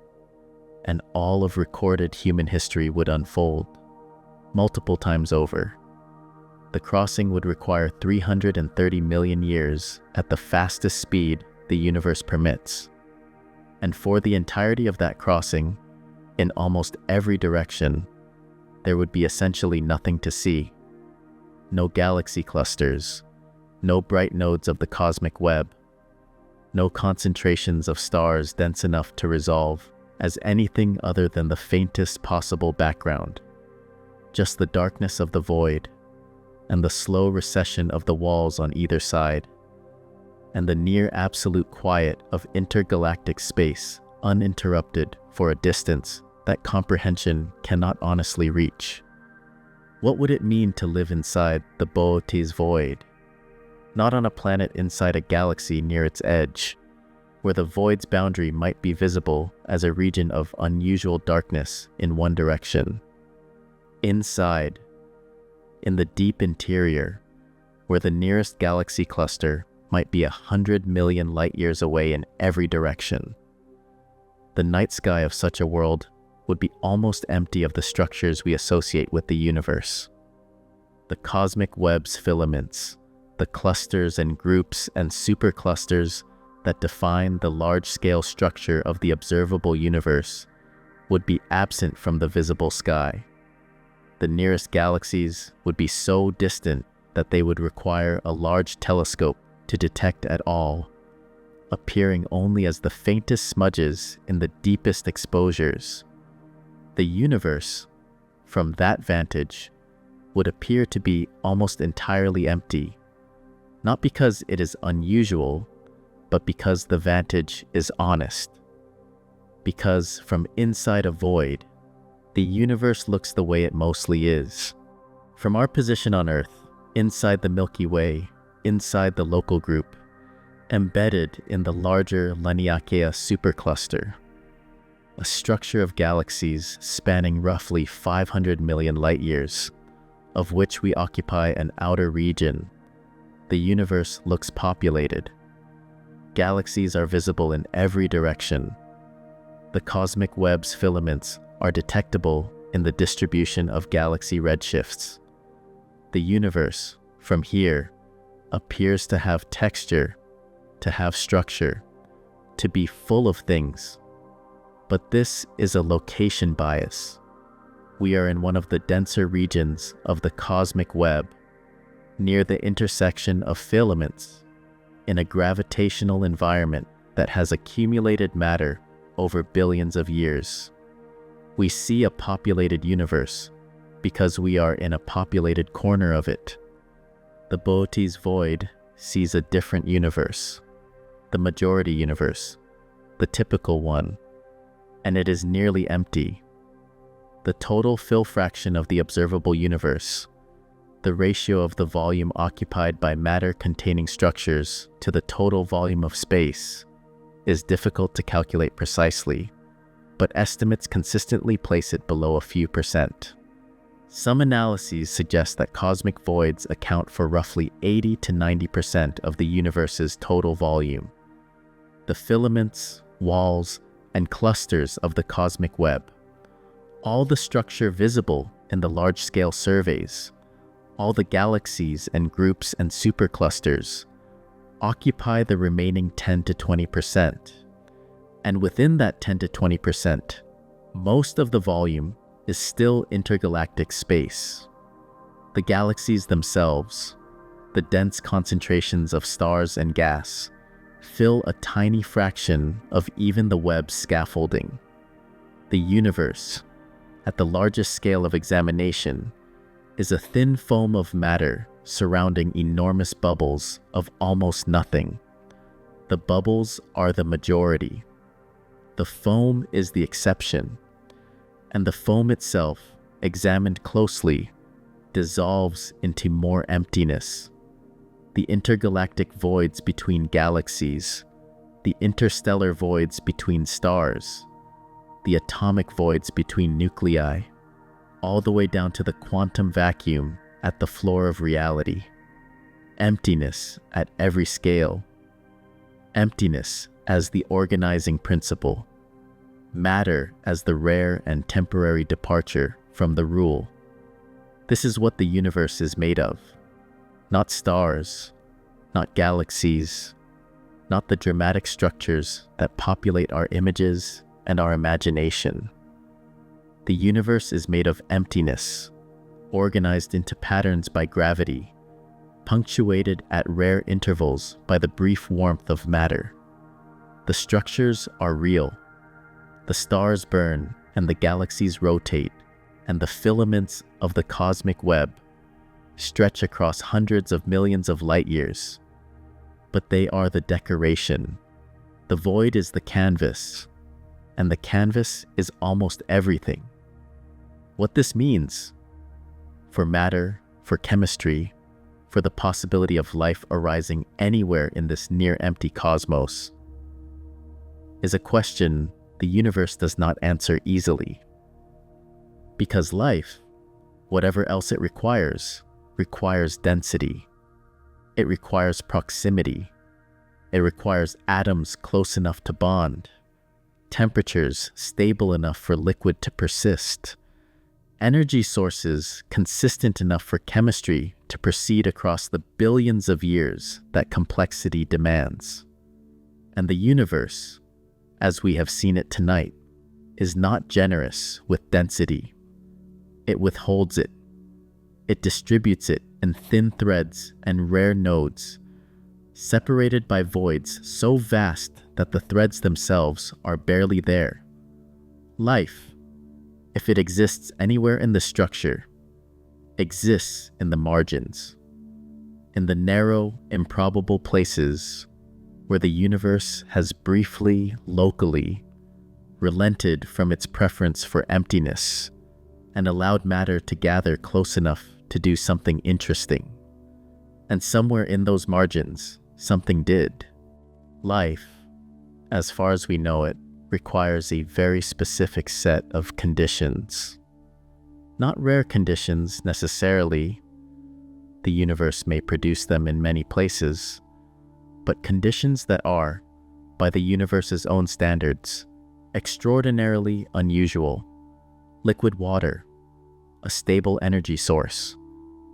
and all of recorded human history would unfold, multiple times over. The crossing would require 330 million years at the fastest speed the universe permits. And for the entirety of that crossing, in almost every direction, there would be essentially nothing to see. No galaxy clusters, no bright nodes of the cosmic web, no concentrations of stars dense enough to resolve as anything other than the faintest possible background. Just the darkness of the void, and the slow recession of the walls on either side, and the near absolute quiet of intergalactic space, uninterrupted for a distance that comprehension cannot honestly reach. What would it mean to live inside the Blackout void? Not on a planet inside a galaxy near its edge, where the void's boundary might be visible as a region of unusual darkness in one direction. Inside, in the deep interior, where the nearest galaxy cluster might be 100 million light-years away in every direction. The night sky of such a world would be almost empty of the structures we associate with the universe. The cosmic web's filaments, the clusters and groups and superclusters that define the large-scale structure of the observable universe, would be absent from the visible sky. The nearest galaxies would be so distant that they would require a large telescope to detect at all, appearing only as the faintest smudges in the deepest exposures. The universe, from that vantage, would appear to be almost entirely empty, not because it is unusual, but because the vantage is honest. Because from inside a void, the universe looks the way it mostly is. From our position on Earth, inside the Milky Way, inside the local group, embedded in the larger Laniakea supercluster, a structure of galaxies spanning roughly 500 million light-years, of which we occupy an outer region, the universe looks populated. Galaxies are visible in every direction. The cosmic web's filaments are detectable in the distribution of galaxy redshifts. The universe, from here, appears to have texture, to have structure, to be full of things. But this is a location bias. We are in one of the denser regions of the cosmic web, near the intersection of filaments, in a gravitational environment that has accumulated matter over billions of years. We see a populated universe because we are in a populated corner of it. The Blackout void sees a different universe, the majority universe, the typical one, and it is nearly empty. The total fill fraction of the observable universe, the ratio of the volume occupied by matter-containing structures to the total volume of space, is difficult to calculate precisely, but estimates consistently place it below a few percent. Some analyses suggest that cosmic voids account for roughly 80 to 90% of the universe's total volume. The filaments, walls, and clusters of the cosmic web, all the structure visible in the large-scale surveys, all the galaxies and groups and superclusters, occupy the remaining 10 to 20%. And within that 10 to 20%, most of the volume is still intergalactic space. The galaxies themselves, the dense concentrations of stars and gas, fill a tiny fraction of even the web's scaffolding. The universe, at the largest scale of examination, is a thin foam of matter surrounding enormous bubbles of almost nothing. The bubbles are the majority. The foam is the exception, and the foam itself, examined closely, dissolves into more emptiness. The intergalactic voids between galaxies, the interstellar voids between stars, the atomic voids between nuclei, all the way down to the quantum vacuum at the floor of reality. Emptiness at every scale. Emptiness as the organizing principle. matter as the rare and temporary departure from the rule. This is what the universe is made of. Not stars, not galaxies, not the dramatic structures that populate our images and our imagination. The universe is made of emptiness, organized into patterns by gravity, punctuated at rare intervals by the brief warmth of matter. The structures are real. The stars burn and the galaxies rotate, and the filaments of the cosmic web stretch across hundreds of millions of light years. But they are the decoration. The void is the canvas, and the canvas is almost everything. What this means for matter, for chemistry, for the possibility of life arising anywhere in this near-empty cosmos, is a question the universe does not answer easily. Because life, whatever else it requires density. It requires proximity. It requires atoms close enough to bond, temperatures stable enough for liquid to persist, energy sources consistent enough for chemistry to proceed across the billions of years that complexity demands. And the universe, as we have seen it tonight, is not generous with density. It withholds it. It distributes it in thin threads and rare nodes, separated by voids so vast that the threads themselves are barely there. Life, if it exists anywhere in the structure, exists in the margins, in the narrow, improbable places where the universe has briefly, locally, relented from its preference for emptiness and allowed matter to gather close enough to do something interesting. And somewhere in those margins, something did. Life, as far as we know it, requires a very specific set of conditions. Not rare conditions necessarily. The universe may produce them in many places, but conditions that are, by the universe's own standards, extraordinarily unusual. Liquid water, a stable energy source,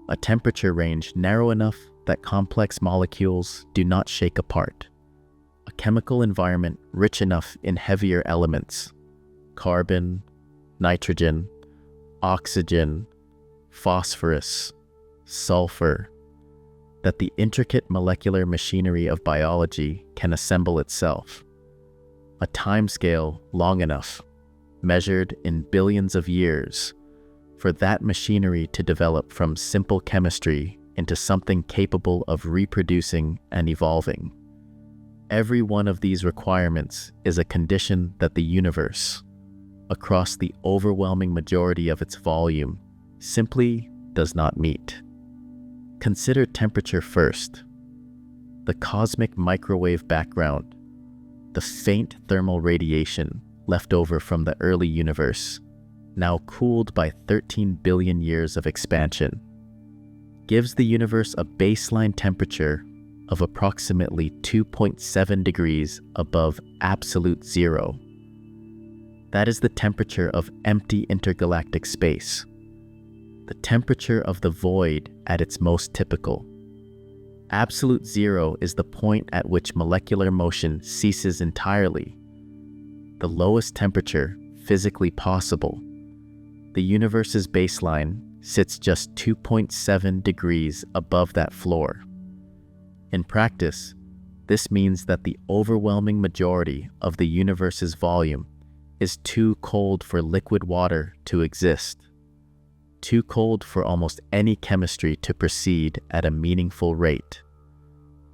a temperature range narrow enough that complex molecules do not shake apart, a chemical environment rich enough in heavier elements, carbon, nitrogen, oxygen, phosphorus, sulfur, that the intricate molecular machinery of biology can assemble itself. A timescale long enough, measured in billions of years, for that machinery to develop from simple chemistry into something capable of reproducing and evolving. Every one of these requirements is a condition that the universe, across the overwhelming majority of its volume, simply does not meet. Consider temperature first. The cosmic microwave background, the faint thermal radiation left over from the early universe, now cooled by 13 billion years of expansion, gives the universe a baseline temperature of approximately 2.7 degrees above absolute zero. That is the temperature of empty intergalactic space, the temperature of the void at its most typical. Absolute zero is the point at which molecular motion ceases entirely, the lowest temperature physically possible. The universe's baseline sits just 2.7 degrees above that floor. In practice, this means that the overwhelming majority of the universe's volume is too cold for liquid water to exist, too cold for almost any chemistry to proceed at a meaningful rate,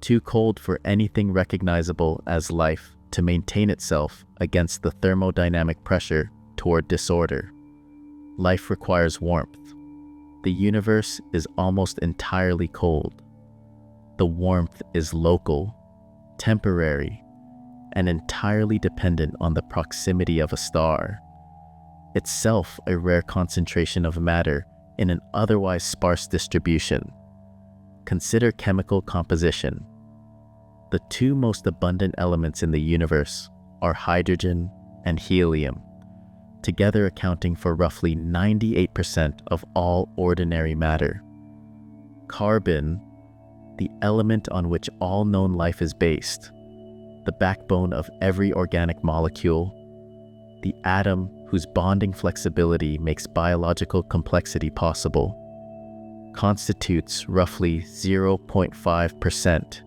too cold for anything recognizable as life to maintain itself against the thermodynamic pressure toward disorder. Life requires warmth. The universe is almost entirely cold. The warmth is local, temporary, and entirely dependent on the proximity of a star, itself a rare concentration of matter in an otherwise sparse distribution. Consider chemical composition. The two most abundant elements in the universe are hydrogen and helium, together accounting for roughly 98% of all ordinary matter. Carbon, the element on which all known life is based, the backbone of every organic molecule, the atom whose bonding flexibility makes biological complexity possible, constitutes roughly 0.5%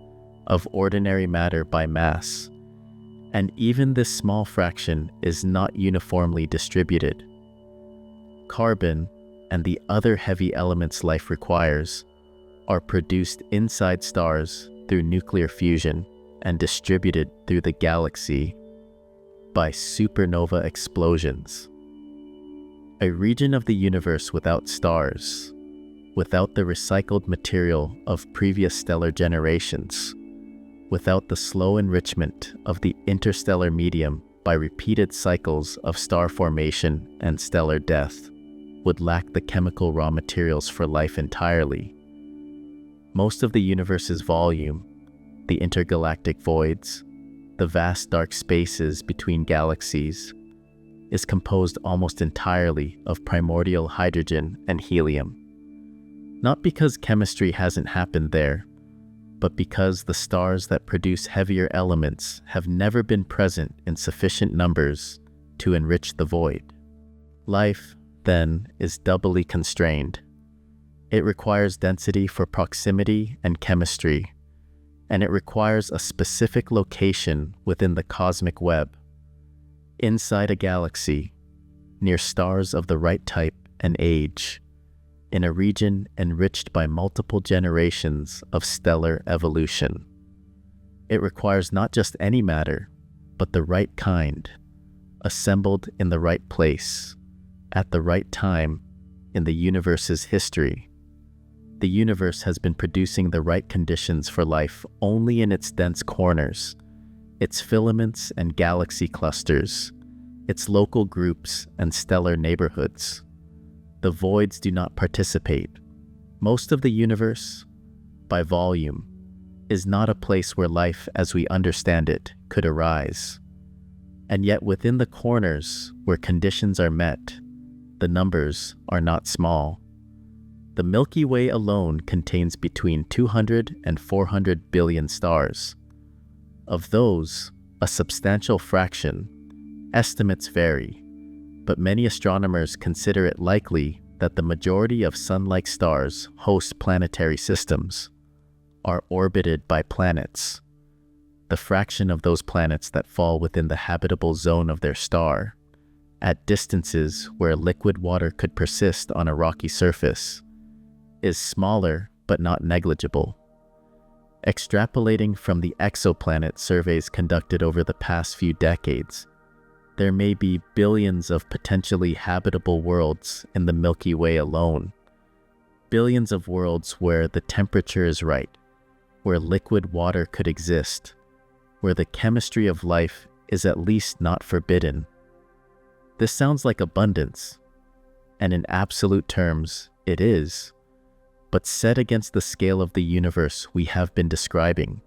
of ordinary matter by mass, and even this small fraction is not uniformly distributed. Carbon and the other heavy elements life requires are produced inside stars through nuclear fusion and distributed through the galaxy by supernova explosions. A region of the universe without stars, without the recycled material of previous stellar generations, without the slow enrichment of the interstellar medium by repeated cycles of star formation and stellar death, would lack the chemical raw materials for life entirely. Most of the universe's volume, the intergalactic voids, the vast dark spaces between galaxies, is composed almost entirely of primordial hydrogen and helium. Not because chemistry hasn't happened there, but because the stars that produce heavier elements have never been present in sufficient numbers to enrich the void. Life, then, is doubly constrained. It requires density for proximity and chemistry, and it requires a specific location within the cosmic web, inside a galaxy, near stars of the right type and age, in a region enriched by multiple generations of stellar evolution. It requires not just any matter, but the right kind, assembled in the right place, at the right time in the universe's history. The universe has been producing the right conditions for life only in its dense corners, its filaments and galaxy clusters, its local groups and stellar neighborhoods. The voids do not participate. Most of the universe, by volume, is not a place where life as we understand it could arise. And yet within the corners where conditions are met, the numbers are not small. The Milky Way alone contains between 200 and 400 billion stars. Of those, a substantial fraction, estimates vary, but many astronomers consider it likely that the majority of sun-like stars host planetary systems, are orbited by planets. The fraction of those planets that fall within the habitable zone of their star, at distances where liquid water could persist on a rocky surface, is smaller but not negligible. Extrapolating from the exoplanet surveys conducted over the past few decades, there may be billions of potentially habitable worlds in the Milky Way alone. Billions of worlds where the temperature is right, where liquid water could exist, where the chemistry of life is at least not forbidden. This sounds like abundance, and in absolute terms, it is. But set against the scale of the universe we have been describing,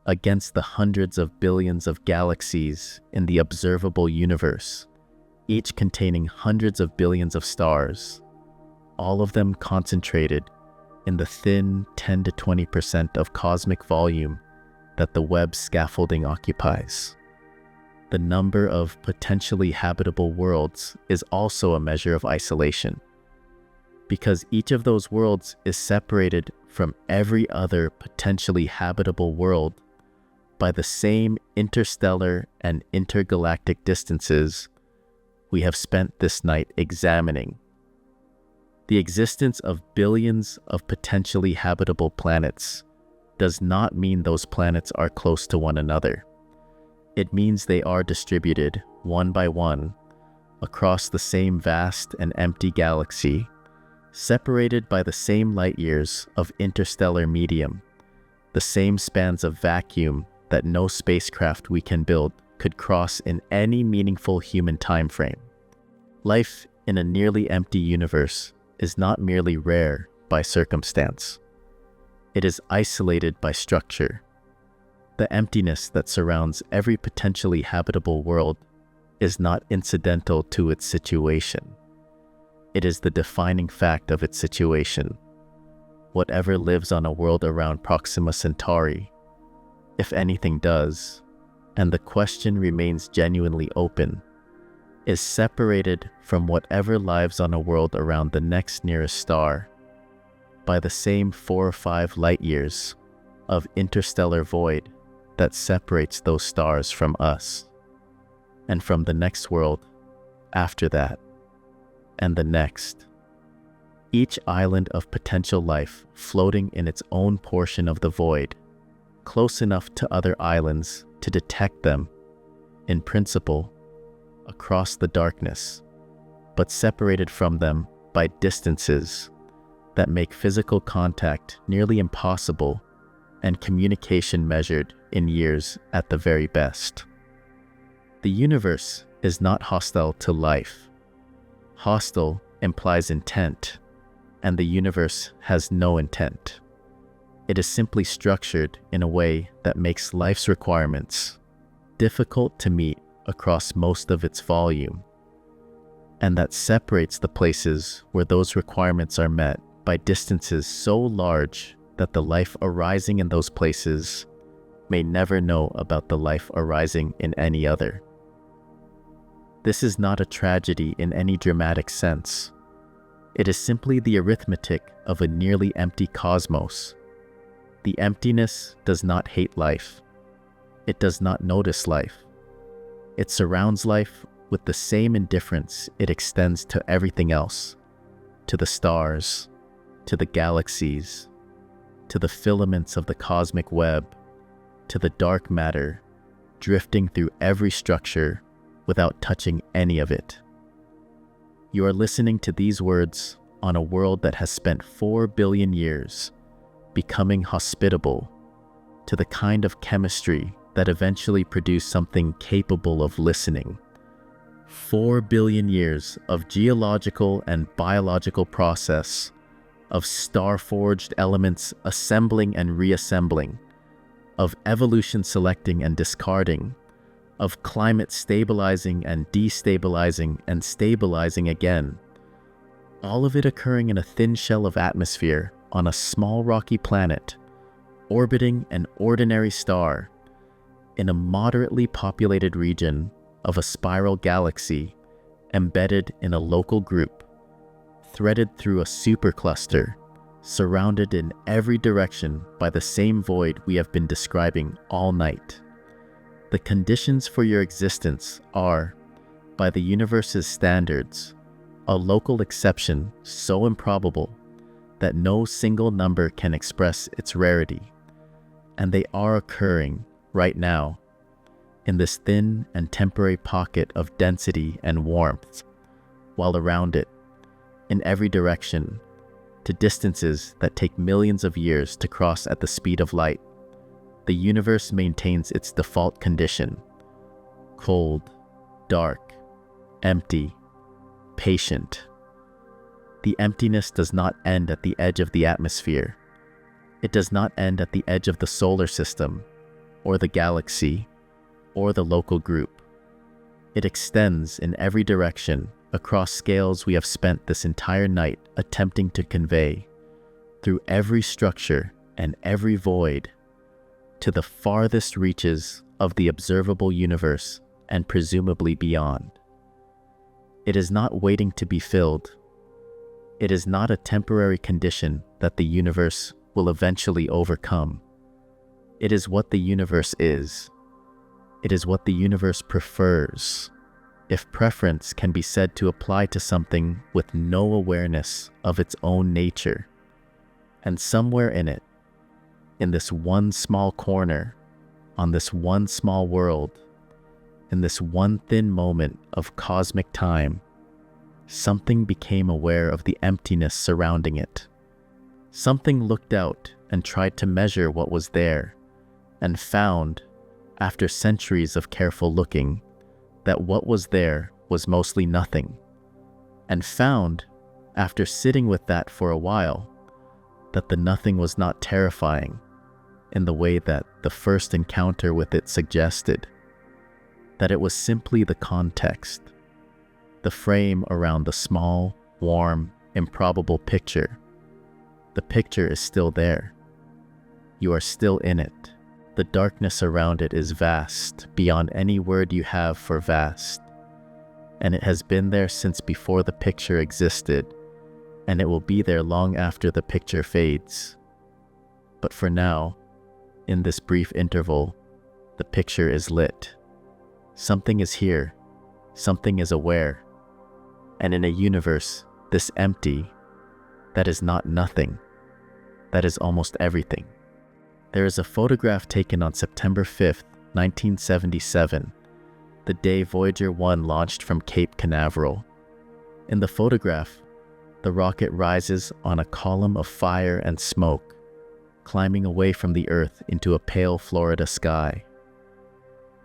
against the hundreds of billions of galaxies in the observable universe, each containing hundreds of billions of stars, all of them concentrated in the thin 10 to 20% of cosmic volume that the Webb scaffolding occupies. The number of potentially habitable worlds is also a measure of isolation, because each of those worlds is separated from every other potentially habitable world by the same interstellar and intergalactic distances we have spent this night examining. The existence of billions of potentially habitable planets does not mean those planets are close to one another. It means they are distributed, one by one, across the same vast and empty galaxy, separated by the same light years of interstellar medium, the same spans of vacuum that no spacecraft we can build could cross in any meaningful human time frame. Life in a nearly empty universe is not merely rare by circumstance. It is isolated by structure. The emptiness that surrounds every potentially habitable world is not incidental to its situation. It is the defining fact of its situation. Whatever lives on a world around Proxima Centauri, if anything does, and the question remains genuinely open, is separated from whatever lives on a world around the next nearest star by the same 4 or 5 light years of interstellar void that separates those stars from us, and from the next world after that, and the next. Each island of potential life floating in its own portion of the void, close enough to other islands to detect them, in principle, across the darkness, but separated from them by distances that make physical contact nearly impossible and communication measured in years at the very best. The universe is not hostile to life. Hostile implies intent, and the universe has no intent. It is simply structured in a way that makes life's requirements difficult to meet across most of its volume, and that separates the places where those requirements are met by distances so large that the life arising in those places may never know about the life arising in any other. This is not a tragedy in any dramatic sense. It is simply the arithmetic of a nearly empty cosmos. The emptiness does not hate life. It does not notice life. It surrounds life with the same indifference it extends to everything else, to the stars, to the galaxies, to the filaments of the cosmic web, to the dark matter drifting through every structure without touching any of it. You are listening to these words on a world that has spent 4 billion years becoming hospitable to the kind of chemistry that eventually produced something capable of listening. 4 billion years of geological and biological process, of star-forged elements assembling and reassembling, of evolution selecting and discarding, of climate stabilizing and destabilizing and stabilizing again, all of it occurring in a thin shell of atmosphere on a small rocky planet, orbiting an ordinary star, in a moderately populated region of a spiral galaxy, embedded in a local group, threaded through a supercluster, surrounded in every direction by the same void we have been describing all night. The conditions for your existence are, by the universe's standards, a local exception so improbable that no single number can express its rarity, and they are occurring right now in this thin and temporary pocket of density and warmth, while around it, in every direction, to distances that take millions of years to cross at the speed of light, the universe maintains its default condition: cold, dark, empty, patient. The emptiness does not end at the edge of the atmosphere. It does not end at the edge of the solar system, or the galaxy, or the local group. It extends in every direction across scales we have spent this entire night attempting to convey, through every structure and every void, to the farthest reaches of the observable universe and presumably beyond. It is not waiting to be filled. It is not a temporary condition that the universe will eventually overcome. It is what the universe is. It is what the universe prefers, if preference can be said to apply to something with no awareness of its own nature. And somewhere in it, in this one small corner, on this one small world, in this one thin moment of cosmic time, something became aware of the emptiness surrounding it. Something looked out and tried to measure what was there, and found, after centuries of careful looking, that what was there was mostly nothing, and found, after sitting with that for a while, that the nothing was not terrifying in the way that the first encounter with it suggested. that it was simply the context, the frame around the small, warm, improbable picture. The picture is still there. You are still in it. The darkness around it is vast, beyond any word you have for vast. And it has been there since before the picture existed, and it will be there long after the picture fades. But for now, in this brief interval, the picture is lit. Something is here, something is aware, and in a universe this empty, that is not nothing, that is almost everything. There is a photograph taken on September 5th, 1977, the day Voyager 1 launched from Cape Canaveral. In the photograph, the rocket rises on a column of fire and smoke, climbing away from the Earth into a pale Florida sky.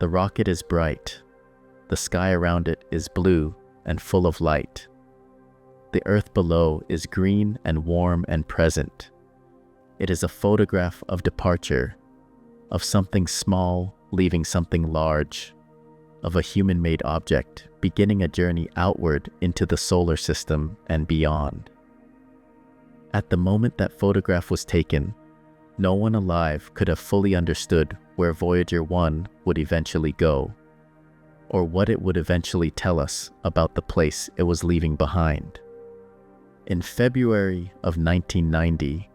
The rocket is bright. The sky around it is blue and full of light. The Earth below is green and warm and present. It is a photograph of departure, of something small leaving something large, of a human-made object beginning a journey outward into the solar system and beyond. At the moment that photograph was taken, no one alive could have fully understood where Voyager 1 would eventually go, or what it would eventually tell us about the place it was leaving behind. In February of 1990,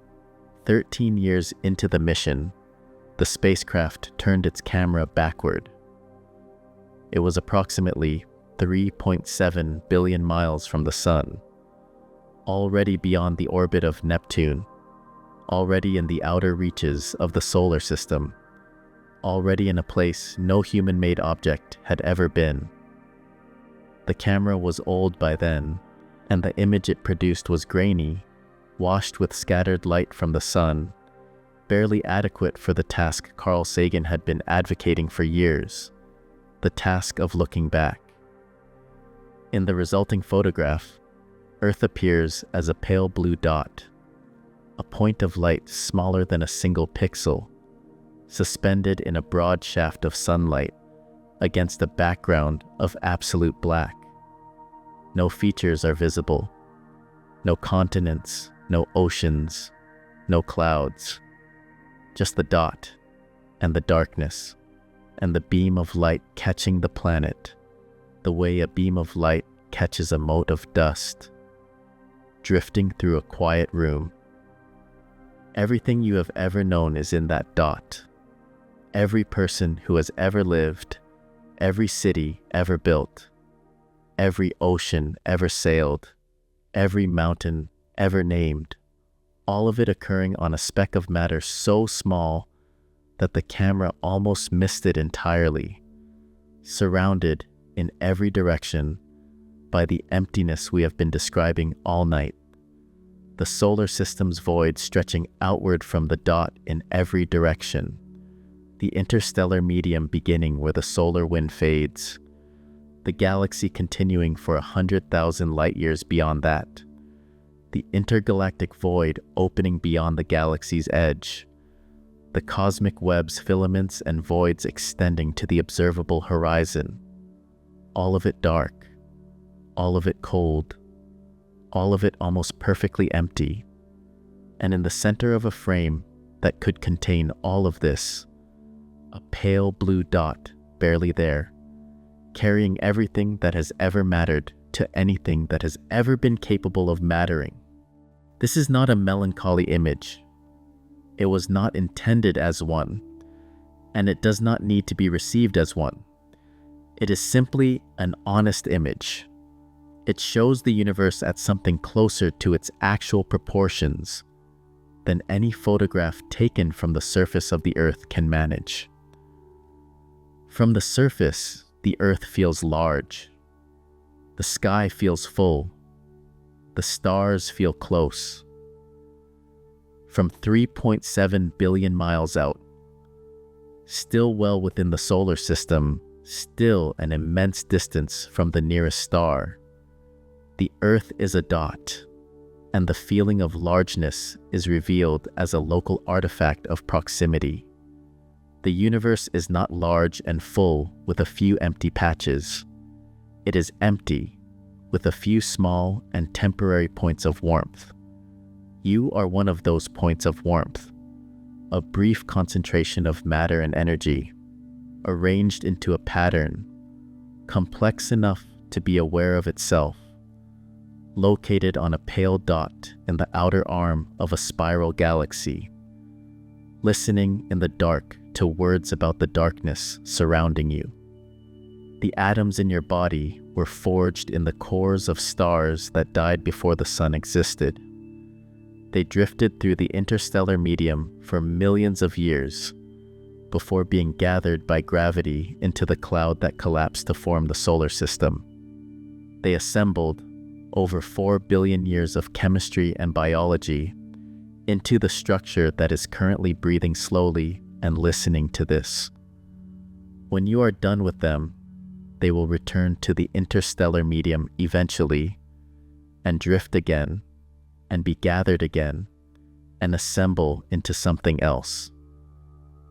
13 years into the mission, the spacecraft turned its camera backward. It was approximately 3.7 billion miles from the Sun, already beyond the orbit of Neptune, already in the outer reaches of the solar system, already in a place no human-made object had ever been. The camera was old by then, and the image it produced was grainy, washed with scattered light from the sun, barely adequate for the task Carl Sagan had been advocating for years, the task of looking back. In the resulting photograph, Earth appears as a pale blue dot, a point of light smaller than a single pixel, suspended in a broad shaft of sunlight against a background of absolute black. No features are visible, no continents, no oceans, no clouds, just the dot and the darkness and the beam of light catching the planet, the way a beam of light catches a mote of dust, drifting through a quiet room. Everything you have ever known is in that dot. Every person who has ever lived, every city ever built, every ocean ever sailed, every mountain ever named, all of it occurring on a speck of matter so small that the camera almost missed it entirely, surrounded in every direction by the emptiness we have been describing all night, the solar system's void stretching outward from the dot in every direction, the interstellar medium beginning where the solar wind fades, the galaxy continuing for 100,000 light-years beyond that, the intergalactic void opening beyond the galaxy's edge, the cosmic web's filaments and voids extending to the observable horizon, all of it dark, all of it cold, all of it almost perfectly empty, and in the center of a frame that could contain all of this, a pale blue dot barely there, carrying everything that has ever mattered to anything that has ever been capable of mattering. This is not a melancholy image. It was not intended as one, and it does not need to be received as one. It is simply an honest image. It shows the universe at something closer to its actual proportions than any photograph taken from the surface of the Earth can manage. From the surface, the Earth feels large. The sky feels full. The stars feel close. From 3.7 billion miles out, still well within the solar system, still an immense distance from the nearest star, the Earth is a dot, and the feeling of largeness is revealed as a local artifact of proximity. The universe is not large and full with a few empty patches. It is empty with a few small and temporary points of warmth. You are one of those points of warmth, a brief concentration of matter and energy, arranged into a pattern, complex enough to be aware of itself, located on a pale dot in the outer arm of a spiral galaxy, listening in the dark to words about the darkness surrounding you. The atoms in your body were forged in the cores of stars that died before the sun existed. They drifted through the interstellar medium for millions of years before being gathered by gravity into the cloud that collapsed to form the solar system. They assembled over 4 billion years of chemistry and biology into the structure that is currently breathing slowly and listening to this. When you are done with them, they will return to the interstellar medium eventually, and drift again, and be gathered again, and assemble into something else.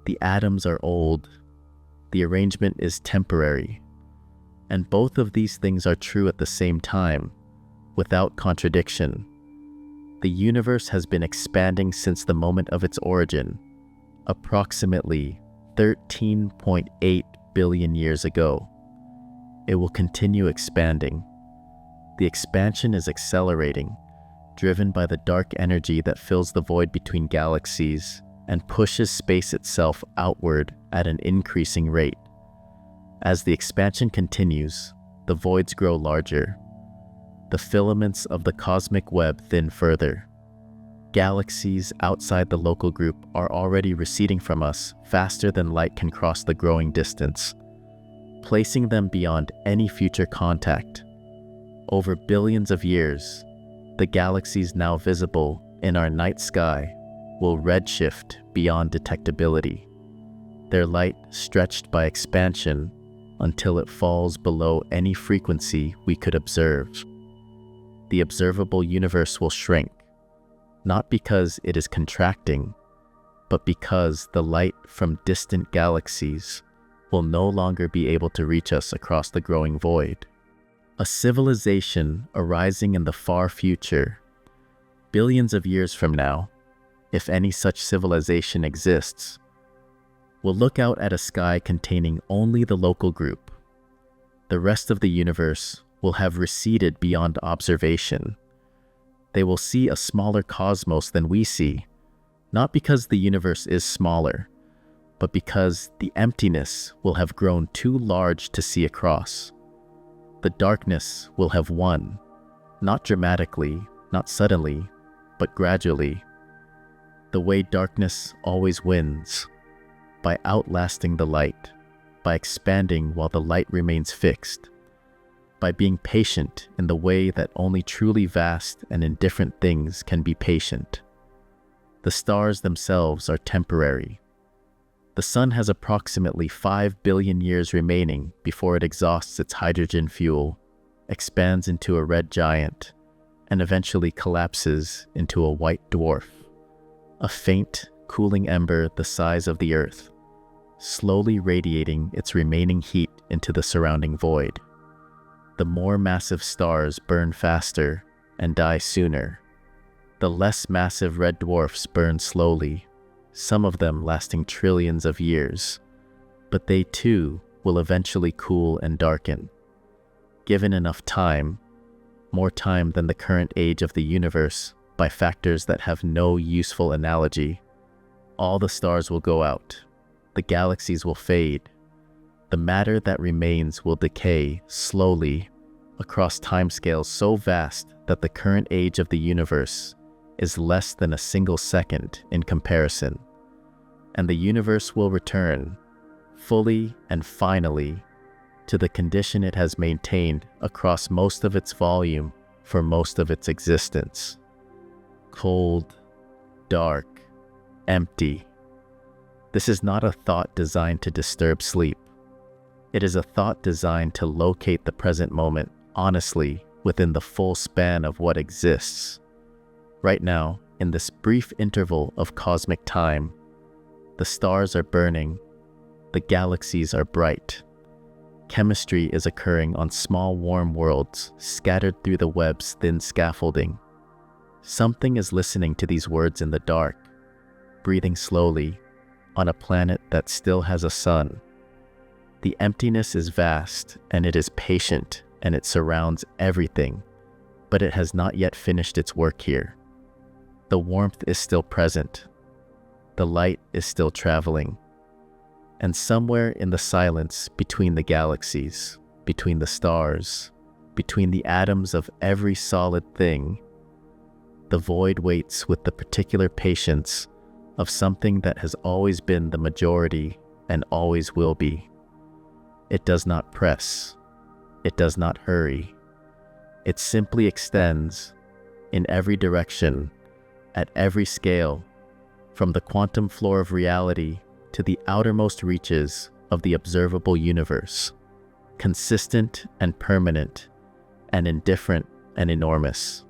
The atoms are old, the arrangement is temporary, and both of these things are true at the same time, without contradiction. The universe has been expanding since the moment of its origin, approximately 13.8 billion years ago. It will continue expanding. The expansion is accelerating, driven by the dark energy that fills the void between galaxies and pushes space itself outward at an increasing rate. As the expansion continues, the voids grow larger. The filaments of the cosmic web thin further. Galaxies outside the local group are already receding from us faster than light can cross the growing distance, placing them beyond any future contact. Over billions of years, the galaxies now visible in our night sky will redshift beyond detectability, their light stretched by expansion until it falls below any frequency we could observe. The observable universe will shrink, not because it is contracting, but because the light from distant galaxies will no longer be able to reach us across the growing void. A civilization arising in the far future, billions of years from now, if any such civilization exists, will look out at a sky containing only the local group. The rest of the universe will have receded beyond observation. They will see a smaller cosmos than we see, not because the universe is smaller, but because the emptiness will have grown too large to see across. The darkness will have won, not dramatically, not suddenly, but gradually. The way darkness always wins, by outlasting the light, by expanding while the light remains fixed, by being patient in the way that only truly vast and indifferent things can be patient. The stars themselves are temporary. The sun has approximately 5 billion years remaining before it exhausts its hydrogen fuel, expands into a red giant, and eventually collapses into a white dwarf, a faint, cooling ember the size of the Earth, slowly radiating its remaining heat into the surrounding void. The more massive stars burn faster and die sooner. The less massive red dwarfs burn slowly, some of them lasting trillions of years, but they too will eventually cool and darken. Given enough time, more time than the current age of the universe by factors that have no useful analogy, all the stars will go out, the galaxies will fade, the matter that remains will decay slowly across timescales so vast that the current age of the universe is less than a single second in comparison, and the universe will return, fully and finally, to the condition it has maintained across most of its volume for most of its existence. Cold, dark, empty. This is not a thought designed to disturb sleep. It is a thought designed to locate the present moment honestly within the full span of what exists. Right now, in this brief interval of cosmic time, the stars are burning The galaxies are bright. Chemistry is occurring on small warm worlds scattered through the web's thin scaffolding. Something is listening to these words in the dark, breathing slowly, on a planet that still has a sun. The emptiness is vast, and it is patient, and it surrounds everything, but it has not yet finished its work here. The warmth is still present. The light is still traveling. And somewhere in the silence between the galaxies, between the stars, between the atoms of every solid thing, the void waits with the particular patience of something that has always been the majority and always will be. It does not press. It does not hurry. It simply extends in every direction, at every scale, from the quantum floor of reality to the outermost reaches of the observable universe, consistent and permanent, and indifferent and enormous.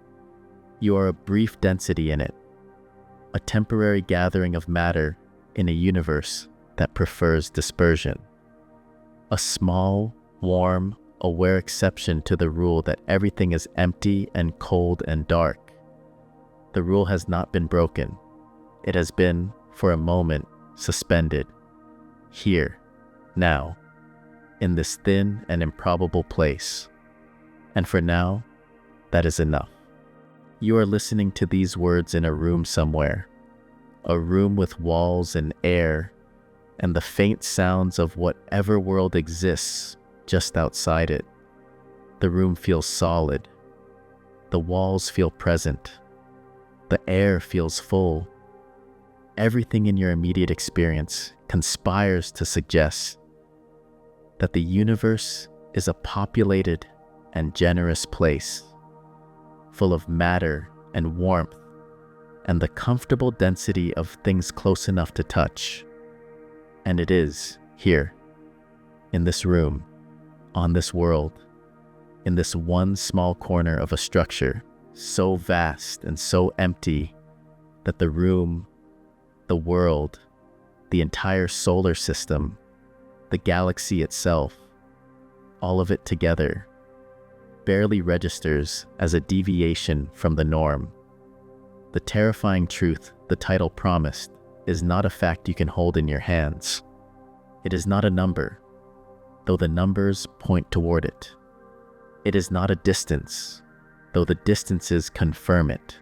You are a brief density in it, a temporary gathering of matter in a universe that prefers dispersion. A small, warm, aware exception to the rule that everything is empty and cold and dark. The rule has not been broken. It has been, for a moment, suspended, here, now, in this thin and improbable place. And for now, that is enough. You are listening to these words in a room somewhere, a room with walls and air, and the faint sounds of whatever world exists just outside it. The room feels solid. The walls feel present. The air feels full. Everything in your immediate experience conspires to suggest that the universe is a populated and generous place, full of matter and warmth, and the comfortable density of things close enough to touch. And it is here, in this room, on this world, in this one small corner of a structure so vast and so empty that the room, the world, the entire solar system, the galaxy itself, all of it together, barely registers as a deviation from the norm. The terrifying truth the title promised is not a fact you can hold in your hands. It is not a number, though the numbers point toward it. It is not a distance, though the distances confirm it.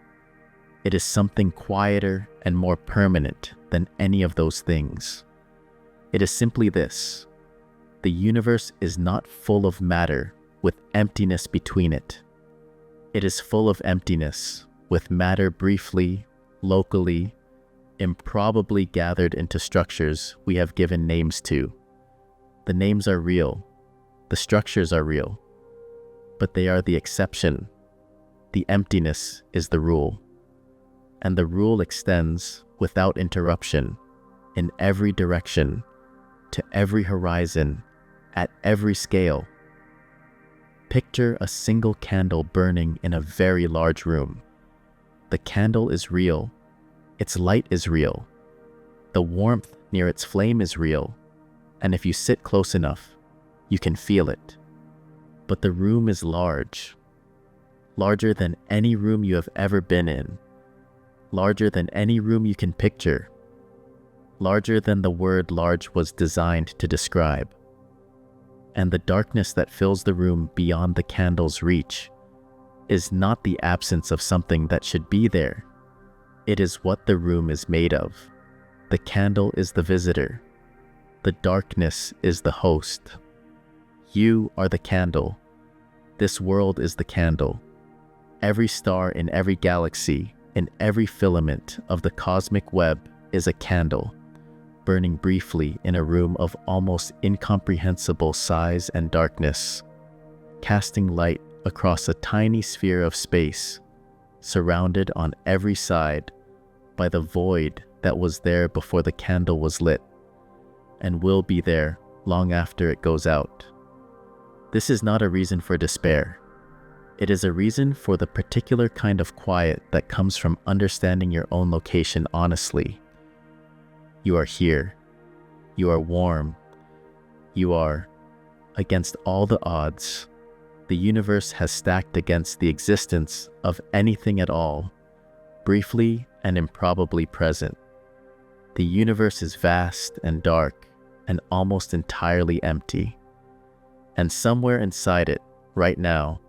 It is something quieter and more permanent than any of those things. It is simply this: the universe is not full of matter with emptiness between it. It is full of emptiness with matter briefly, locally, improbably gathered into structures we have given names to. The names are real. The structures are real. But they are the exception. The emptiness is the rule. And the rule extends without interruption, in every direction, to every horizon, at every scale. Picture a single candle burning in a very large room. The candle is real. Its light is real. The warmth near its flame is real. And if you sit close enough, you can feel it. But the room is large. Larger than any room you have ever been in. Larger than any room you can picture. Larger than the word large was designed to describe. And the darkness that fills the room beyond the candle's reach is not the absence of something that should be there. It is what the room is made of. The candle is the visitor. The darkness is the host. You are the candle. This world is the candle. Every star in every galaxy, in every filament of the cosmic web, is a candle, burning briefly in a room of almost incomprehensible size and darkness, casting light across a tiny sphere of space, surrounded on every side by the void that was there before the candle was lit, and will be there long after it goes out. This is not a reason for despair. It is a reason for the particular kind of quiet that comes from understanding your own location honestly. You are here. You are warm, You are, against all the odds, the universe has stacked against the existence of anything at all, briefly and improbably present. The universe is vast and dark and almost entirely empty. And somewhere inside it, right now,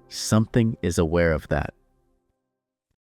something is aware of that.